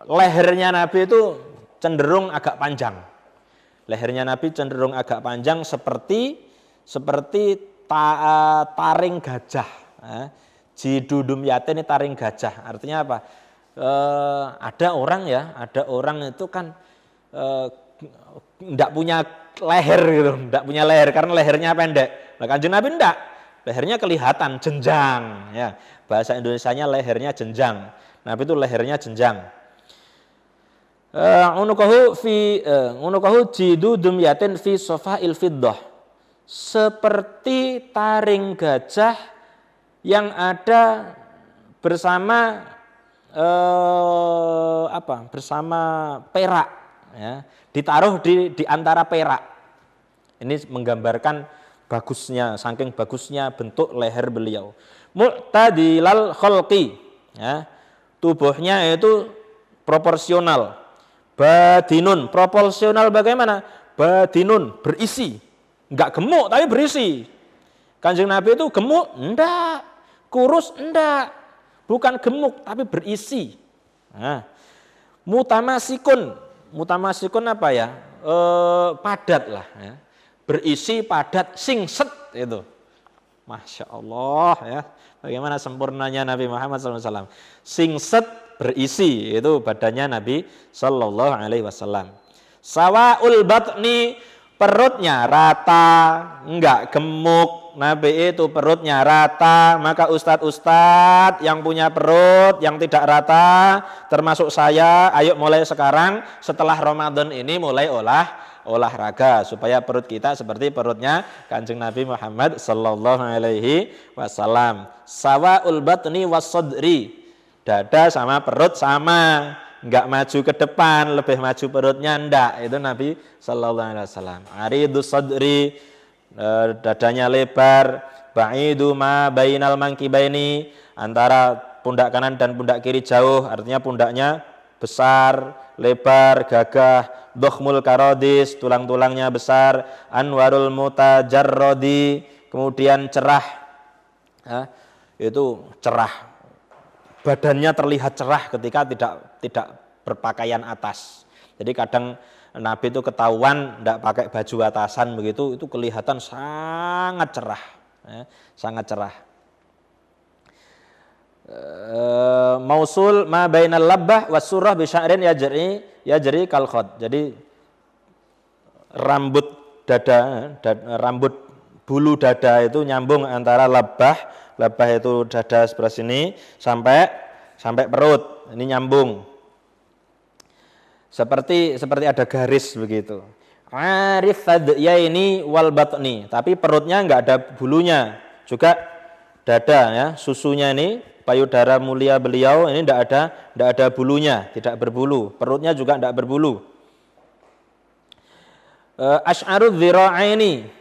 lehernya Nabi itu cenderung agak panjang. Lehernya Nabi cenderung agak panjang seperti taring gajah. Jidu dumyatin ini taring gajah. Artinya apa? Ada orang itu kan enggak punya leher gitu, enggak punya leher karena lehernya pendek. Nah, Kanjeng Nabi enggak. Lehernya kelihatan jenjang ya. Bahasa Indonesianya lehernya jenjang. Nabi itu lehernya jenjang. Unuqahu jidu dumyatin fi safa'il fiddah. Seperti taring gajah yang ada bersama bersama perak ya, ditaruh di antara perak. Ini menggambarkan bagusnya, saking bagusnya bentuk leher beliau. Mu'tadilal khalqi ya, tubuhnya itu proporsional. Badinun, proporsional bagaimana? Badinun, berisi. Enggak gemuk tapi berisi. Kanjeng Nabi itu gemuk? Enggak. Kurus? Enggak. Bukan gemuk tapi berisi. Nah, mutamasikun apa ya? Padat lah. Ya. Berisi, padat, singset itu. Masya Allah ya. Bagaimana sempurnanya Nabi Muhammad SAW. Singset berisi itu badannya Nabi Sallallahu Alaihi Wasallam. Sawaul batni, perutnya rata, enggak gemuk. Nabi itu perutnya rata, maka ustadz-ustadz yang punya perut yang tidak rata, termasuk saya, ayo mulai sekarang setelah Ramadan ini mulai olahraga supaya perut kita seperti perutnya Kanjeng Nabi Muhammad sallallahu alaihi wasallam. Sawaul batni was sadri, dada sama perut sama, enggak maju ke depan, lebih maju perutnya enggak. Itu Nabi sallallahu alaihi wasallam. Aridus sadri, dadanya lebar, ba'idu ma bainal mankibaini, antara pundak kanan dan pundak kiri jauh, artinya pundaknya besar, lebar, gagah, dokhmul karodis, tulang-tulangnya besar, anwarul mutajarrodi, kemudian cerah, itu cerah, badannya terlihat cerah ketika tidak berpakaian atas. Jadi kadang Nabi itu ketahuan tidak pakai baju atasan begitu, itu kelihatan sangat cerah, sangat cerah. Mausul ma bainal labbah was surah bi sya'rin yajri kal khad. Jadi rambut dada, rambut bulu dada itu nyambung antara labbah itu dada sebelah sini sampai perut. Ini nyambung. Seperti ada garis begitu. Arif fadyaini wal batni, tapi perutnya enggak ada bulunya. Juga dada ya, susunya ini payudara mulia beliau ini enggak ada bulunya, tidak berbulu. Perutnya juga enggak berbulu. Asy'arudz dzira'aini,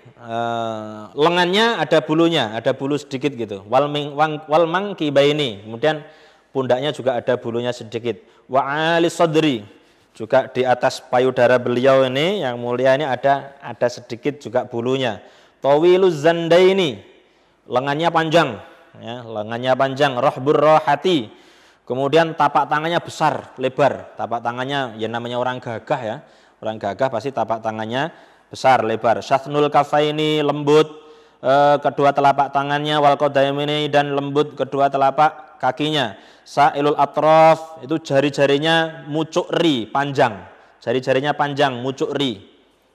lengannya ada bulunya, ada bulu sedikit gitu. Wal mankibaini, kemudian pundaknya juga ada bulunya sedikit. Wa ali sadri, juga di atas payudara beliau ini yang mulia ini ada sedikit juga bulunya. Tawiluz zandaini, lengannya panjang, ya, lengannya panjang. Rahbur rohati, kemudian tapak tangannya besar, lebar. Tapak tangannya ya namanya orang gagah ya. Orang gagah pasti tapak tangannya besar, lebar. Syathnul kafaini, lembut kedua telapak tangannya, wal qadaimini, dan lembut kedua telapak kakinya. Sa'ilul atraf, itu jari-jarinya mucuk ri, panjang. Jari-jarinya panjang, mucuk ri.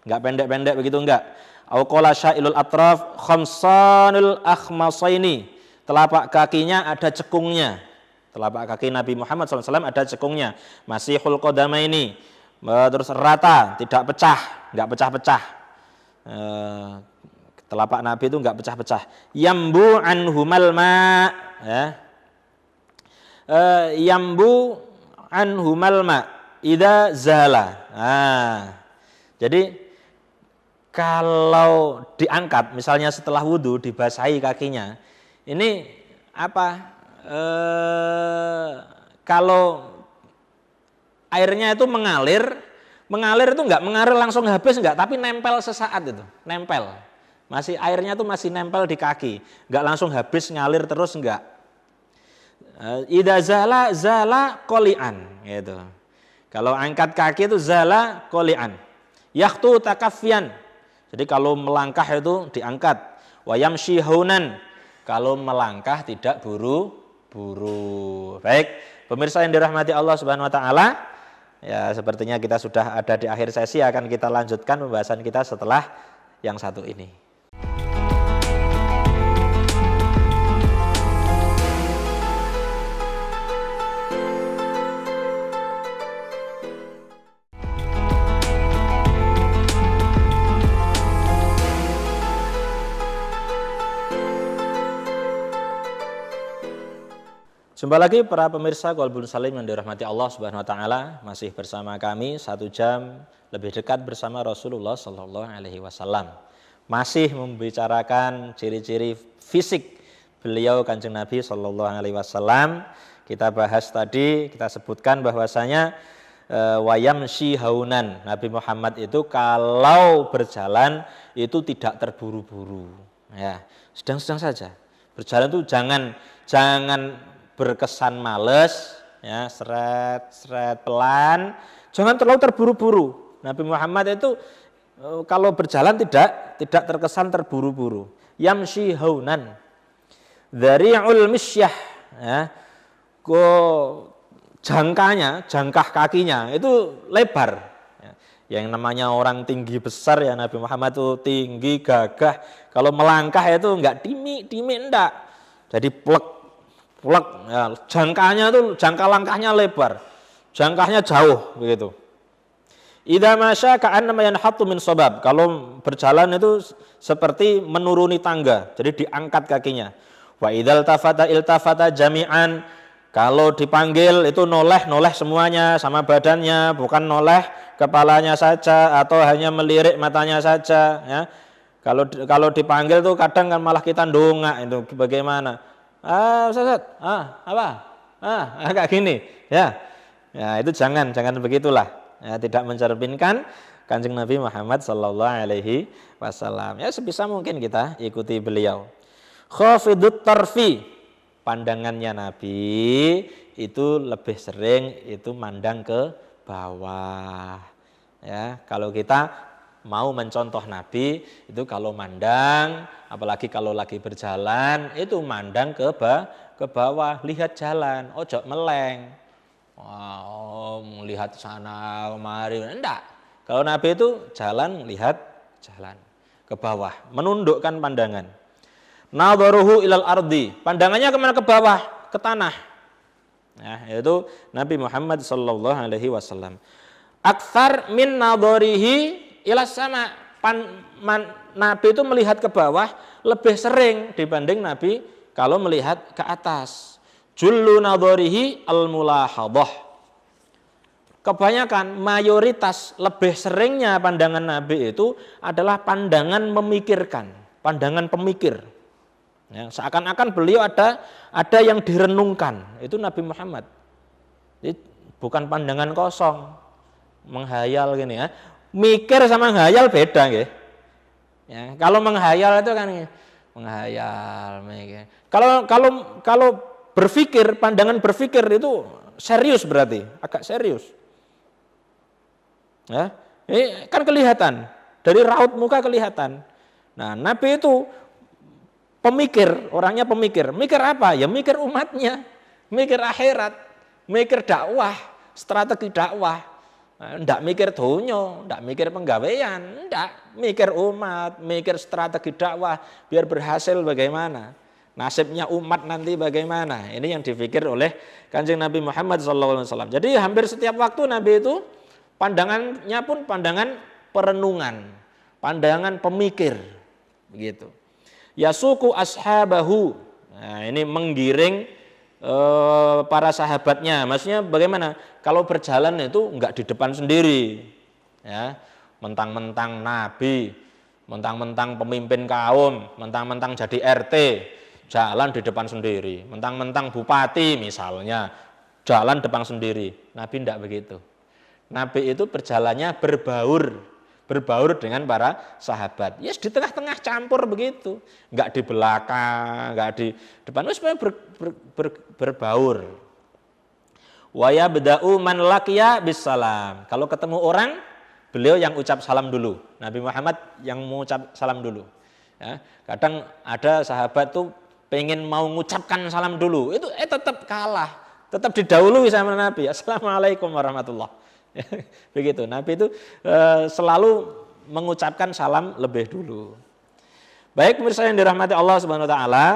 Enggak pendek-pendek begitu enggak. Au qala sa'ilul atraf khamsanul akhmasaini, telapak kakinya ada cekungnya. Telapak kaki Nabi Muhammad SAW ada cekungnya. Masihul qadamaini, terus rata, tidak pecah, enggak pecah-pecah. Telapak Nabi itu enggak pecah-pecah. Yambu anhumal ma, ya. Yambu anhumal ma idza zala. Jadi kalau diangkat misalnya setelah wudu dibasahi kakinya, ini apa? Kalau airnya itu mengalir itu enggak mengalir langsung habis enggak, tapi nempel sesaat itu, nempel. Masih airnya itu masih nempel di kaki, enggak langsung habis ngalir terus enggak. Idza zala qoli'an gitu. Kalau angkat kaki itu zala qoli'an. Yakhtu takaffian. Jadi kalau melangkah itu diangkat. Wa yamshi haunan. Kalau melangkah tidak buru-buru. Baik, pemirsa yang dirahmati Allah Subhanahu wa taala, ya sepertinya kita sudah ada di akhir sesi, akan kita lanjutkan pembahasan kita setelah yang satu ini. Jumpa lagi para pemirsa Qalbun Salim yang dirahmati Allah Subhanahu wa taala, masih bersama kami 1 jam lebih dekat bersama Rasulullah sallallahu alaihi wasallam. Masih membicarakan ciri-ciri fisik beliau Kanjeng Nabi sallallahu alaihi wasallam. Kita bahas tadi, kita sebutkan bahwasanya wayamshi haunan. Nabi Muhammad itu kalau berjalan itu tidak terburu-buru. Ya, sedang-sedang saja. Berjalan itu jangan berkesan males, ya, seret pelan, jangan terlalu terburu-buru. Nabi Muhammad itu kalau berjalan tidak terkesan terburu-buru. Yamshi haunan, dzari'ul misyah, ya, jangkah kakinya itu lebar. Yang namanya orang tinggi besar ya, Nabi Muhammad itu tinggi gagah. Kalau melangkah itu enggak dimi enggak, jadi plek, ya, jangka langkahnya lebar, jangkahnya jauh begitu. Idza masya ka'annama yanhattu min sabab, kalau berjalan itu seperti menuruni tangga, jadi diangkat kakinya. Wa idzal iltafata jami'an, Kalau dipanggil itu noleh semuanya sama badannya, bukan noleh kepalanya saja atau hanya melirik matanya saja. Ya. Kalau dipanggil tuh kadang kan malah kita ndongak itu bagaimana? Ustaz, apa? Kayak gini, ya. Ya itu jangan begitulah. Ya, tidak mencerminkan Kanjeng Nabi Muhammad sallallahu alaihi wasallam. Ya sebisa mungkin kita ikuti beliau. Khafidut tarfi, pandangannya Nabi itu lebih sering itu mandang ke bawah. Ya, kalau kita mau mencontoh Nabi itu kalau mandang, apalagi kalau lagi berjalan itu mandang ke bawah, lihat jalan, ojo meleng. Melihat sana kemari, enggak. Kalau Nabi itu jalan, lihat jalan ke bawah, menundukkan pandangan. Nadharuhu ilal ardi, pandangannya kemana? Ke bawah, ke tanah. Ya, yaitu Nabi Muhammad sallallahu alaihi wasallam. Aktsar min nadharihi ilas sama. Nabi itu melihat ke bawah lebih sering dibanding Nabi kalau melihat ke atas. Jullu nadharihi al-mulahadhah. Kebanyakan, mayoritas, lebih seringnya pandangan Nabi itu adalah pandangan memikirkan, pandangan pemikir. Ya, seakan-akan beliau ada yang direnungkan. Itu Nabi Muhammad. Jadi, bukan pandangan kosong, menghayal gini ya. Mikir sama menghayal beda nggih. Ya, kalau menghayal itu kan menghayal, mikir. Kalau berpikir, pandangan berpikir itu serius berarti, agak serius. Ya, ini kan kelihatan, dari raut muka kelihatan. Nah, Nabi itu pemikir, orangnya pemikir. Mikir apa? Ya mikir umatnya, mikir akhirat, mikir dakwah, strategi dakwah. Ndak mikir donya, ndak mikir penggawean, ndak, mikir umat, mikir strategi dakwah biar berhasil bagaimana. Nasibnya umat nanti bagaimana? Ini yang dipikir oleh Kanjeng Nabi Muhammad SAW. Jadi hampir setiap waktu Nabi itu pandangannya pun pandangan perenungan, pandangan pemikir, begitu. Yasuku ashabahu, nah, ini menggiring para sahabatnya. Maksudnya bagaimana? Kalau berjalan itu enggak di depan sendiri, ya, mentang-mentang Nabi, mentang-mentang pemimpin kaum, mentang-mentang jadi RT. Jalan di depan sendiri, mentang-mentang bupati misalnya, jalan depan sendiri. Nabi tidak begitu. Nabi itu berjalannya berbaur dengan para sahabat. Yes, di tengah-tengah campur begitu, enggak di belakang, enggak di depan, supaya berbaur. Wa yabda'u man laqiya bisalam. Kalau ketemu orang, beliau yang ucap salam dulu. Nabi Muhammad yang mengucap salam dulu. Ya, kadang ada sahabat tuh pengen mau mengucapkan salam dulu, itu tetap kalah, tetap didahului sama Nabi. Assalamualaikum warahmatullahi. Begitu. Nabi itu selalu mengucapkan salam lebih dulu. Baik pemirsa yang dirahmati Allah Subhanahu wa taala,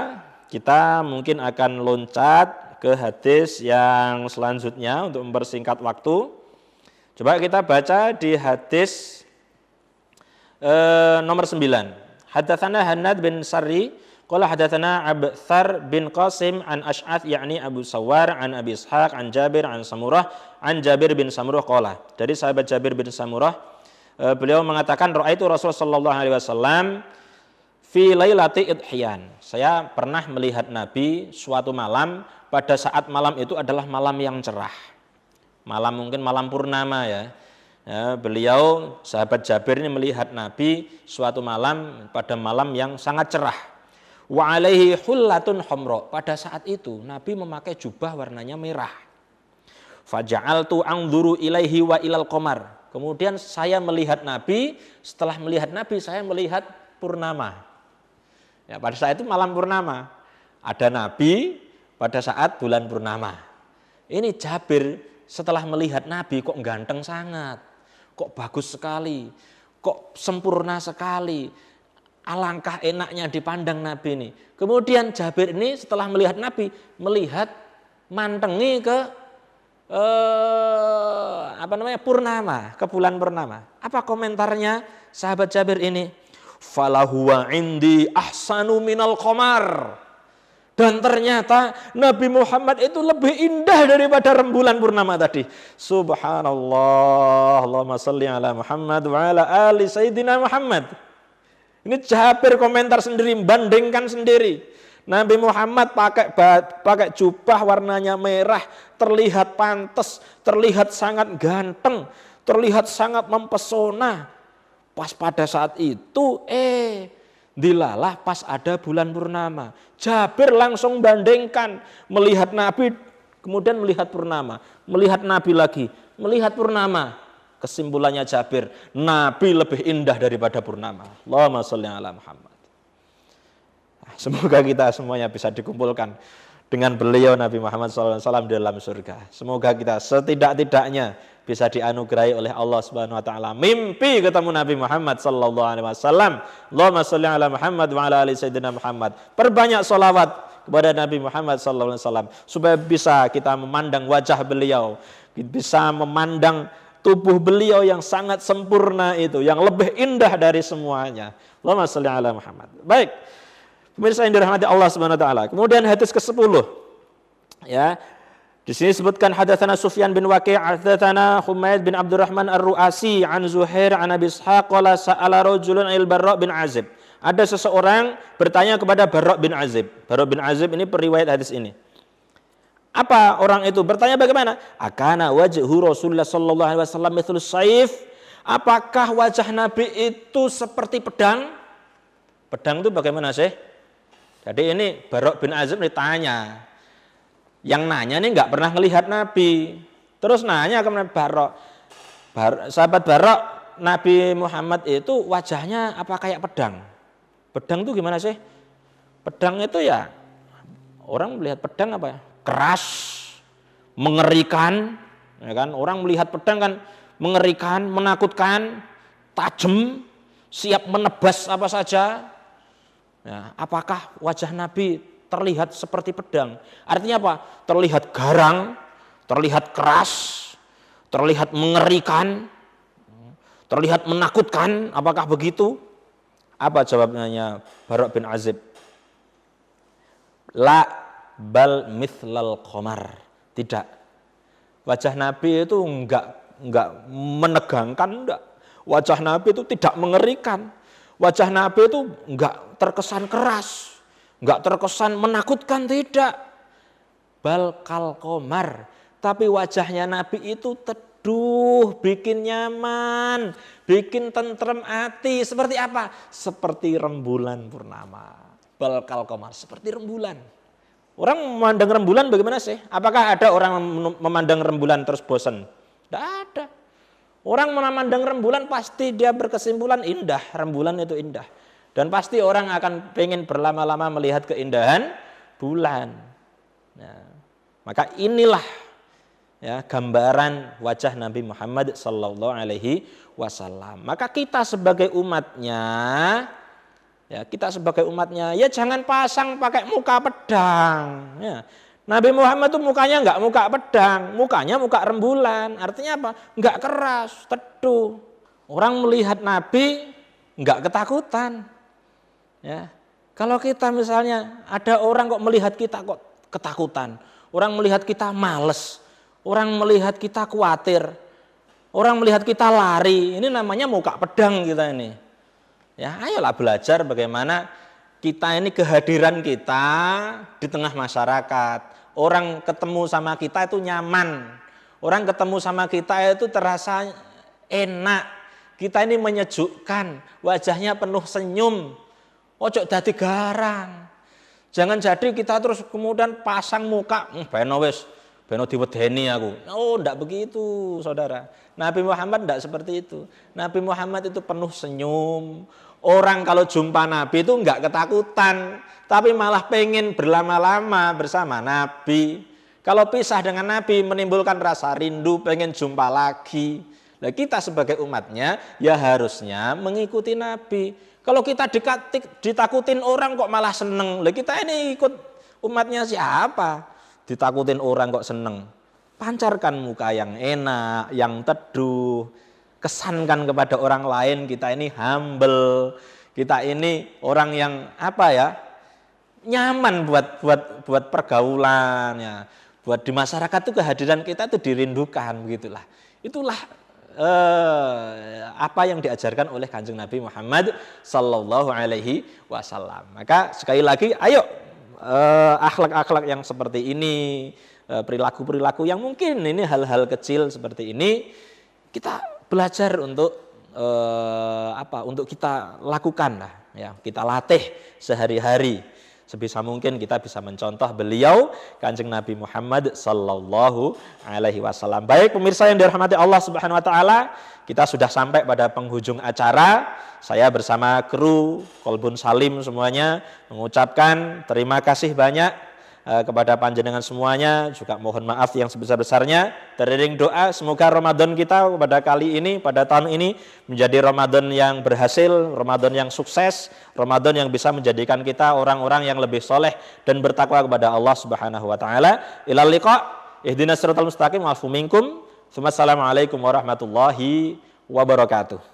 kita mungkin akan loncat ke hadis yang selanjutnya untuk mempersingkat waktu. Coba kita baca di hadis nomor 9. Haddatsana Hannad bin Sarri qala hadatsana Abthar bin Qasim an Ash'ath yakni Abu Sawar an Abi Ishaq an Jabir an Samurah an Jabir bin Samurah qala. Dari sahabat Jabir bin Samurah beliau mengatakan raaitu Rasul sallallahu alaihi wasallam fi lailati idhiyan. Saya pernah melihat Nabi suatu malam, pada saat malam itu adalah malam yang cerah. Malam mungkin malam purnama ya. Ya, beliau sahabat Jabir ini melihat Nabi suatu malam pada malam yang sangat cerah. Wa alaihi hullatun humra. Pada saat itu Nabi memakai jubah warnanya merah. Faja'altu anzuru ilaihi wa ilal qamar. Kemudian saya melihat Nabi, setelah melihat Nabi saya melihat purnama. Ya, pada saat itu malam purnama. Ada Nabi pada saat bulan purnama. Ini Jabir setelah melihat Nabi kok ganteng sangat. Kok bagus sekali. Kok sempurna sekali. Alangkah enaknya dipandang Nabi ini. Kemudian Jabir ini setelah melihat Nabi, melihat mantengi ke purnama, ke bulan purnama. Apa komentarnya sahabat Jabir ini? Falahuwa indi ahsanu minal qamar. Dan ternyata Nabi Muhammad itu lebih indah daripada rembulan purnama tadi. Subhanallah, Allahumma salli ala Muhammad wa ala ali Sayyidina Muhammad. Ini Jabir komentar sendiri, bandingkan sendiri. Nabi Muhammad pakai jubah warnanya merah, terlihat pantas, terlihat sangat ganteng, terlihat sangat mempesona. Pas pada saat itu, dilalah pas ada bulan purnama. Jabir langsung bandingkan, melihat Nabi, kemudian melihat purnama, melihat Nabi lagi, melihat purnama. Kesimpulannya Jabir, Nabi lebih indah daripada purnama. Allahumma sholli ala Muhammad. Semoga kita semuanya bisa dikumpulkan dengan beliau Nabi Muhammad SAW di dalam surga. Semoga kita setidak-tidaknya bisa dianugerahi oleh Allah Subhanahu wa taala mimpi ketemu Nabi Muhammad sallallahu alaihi wasallam. Allahumma shalli ala Muhammad wa ala ali sayyidina Muhammad. Perbanyak sholawat kepada Nabi Muhammad sallallahu alaihi wasallam supaya bisa kita memandang wajah beliau, bisa memandang tubuh beliau yang sangat sempurna itu, yang lebih indah dari semuanya. Allahumma shalli ala Muhammad. Baik. Pemirsa yang dirahmati Allah Subhanahu wa taala. Kemudian hadis ke-10. Ya. Di sini disebutkan hadatsana Sufyan bin Waqi', hadatsana Humaid bin Abdurrahman Ar-Ru'asi an Zuhair an Abi Ishaq qala sa'ala rajulun al-Barra' bin Azib. Ada seseorang bertanya kepada Barra' bin Azib. Barra' bin Azib ini periwayat hadis ini. Apa orang itu bertanya bagaimana? Akana wajhu Rasulullah sallallahu alaihi wasallam mithlus sayf? Apakah wajah Nabi itu seperti pedang? Pedang itu bagaimana sih? Jadi ini Barra' bin Azib ditanya. Yang nanya ini nggak pernah melihat Nabi. Terus nanya ke Barra'. Sahabat Barra', Nabi Muhammad itu wajahnya apa kayak pedang? Pedang itu gimana sih? Pedang itu ya, orang melihat pedang apa ya? Keras, mengerikan. Ya kan? Orang melihat pedang kan mengerikan, menakutkan, tajam, siap menebas apa saja. Ya, apakah wajah Nabi terlihat seperti pedang? Artinya apa? Terlihat garang, terlihat keras, terlihat mengerikan, terlihat menakutkan. Apakah begitu? Apa jawabannya Barra' bin Azib? La bal mithlal qamar. Tidak. Wajah Nabi itu enggak menegangkan, enggak. Wajah Nabi itu tidak mengerikan. Wajah Nabi itu enggak terkesan keras, enggak terkesan menakutkan, tidak. Bal kal qamar. Tapi wajahnya Nabi itu teduh, bikin nyaman, bikin tentrem hati. Seperti apa? Seperti rembulan purnama. Bal kal qamar, seperti rembulan. Orang memandang rembulan bagaimana sih? Apakah ada orang memandang rembulan terus bosan? Tidak ada. Orang memandang rembulan pasti dia berkesimpulan indah, rembulan itu indah. Dan pasti orang akan pengen berlama-lama melihat keindahan bulan. Ya. Maka inilah ya gambaran wajah Nabi Muhammad sallallahu alaihi wasallam. Maka kita sebagai umatnya, ya jangan pasang pakai muka pedang. Ya. Nabi Muhammad itu mukanya enggak muka pedang, mukanya muka rembulan. Artinya apa? Enggak keras, teduh. Orang melihat Nabi enggak ketakutan. Ya. Kalau kita misalnya ada orang kok melihat kita kok ketakutan, orang melihat kita males, orang melihat kita khawatir, orang melihat kita lari, ini namanya muka pedang kita ini. Ya, ayolah belajar bagaimana kita ini kehadiran kita di tengah masyarakat. Orang ketemu sama kita itu nyaman. Orang ketemu sama kita itu terasa enak. Kita ini menyejukkan. Wajahnya penuh senyum. Ojo dadi garang. Jangan jadi kita terus kemudian pasang muka. Beno diwedeni aku. Oh, enggak begitu, saudara. Nabi Muhammad enggak seperti itu. Nabi Muhammad itu penuh senyum. Orang kalau jumpa Nabi itu enggak ketakutan, tapi malah pengen berlama-lama bersama Nabi. Kalau pisah dengan Nabi menimbulkan rasa rindu, pengen jumpa lagi. Nah, kita sebagai umatnya ya harusnya mengikuti Nabi. Kalau kita ditakutin orang kok malah seneng. Lah kita ini ikut umatnya siapa? Ditakutin orang kok seneng. Pancarkan muka yang enak, yang teduh. Kesankan kepada orang lain kita ini humble, kita ini orang yang apa ya, nyaman buat pergaulan ya. Buat di masyarakat tuh kehadiran kita tuh dirindukan begitulah. Itulah apa yang diajarkan oleh Kanjeng Nabi Muhammad sallallahu alaihi wasallam. Maka sekali lagi ayo akhlak-akhlak yang seperti ini, perilaku-perilaku yang mungkin ini hal-hal kecil seperti ini kita belajar untuk untuk kita lakukan lah ya, kita latih sehari-hari. Sebisa mungkin kita bisa mencontoh beliau Kanjeng Nabi Muhammad sallallahu alaihi wasallam. Baik pemirsa yang dirahmati Allah Subhanahu wa taala, kita sudah sampai pada penghujung acara. Saya bersama kru Kolbun Salim semuanya mengucapkan terima kasih banyak kepada panjenengan semuanya, juga mohon maaf yang sebesar-besarnya. Teriring doa semoga Ramadan kita pada kali ini, pada tahun ini menjadi Ramadan yang berhasil, Ramadan yang sukses, Ramadan yang bisa menjadikan kita orang-orang yang lebih soleh dan bertakwa kepada Allah Subhanahu wa taala. Ilal liqa, ihdinas siratal mustaqim, wa'fu minkum. Wassalamualaikum warahmatullahi wabarakatuh.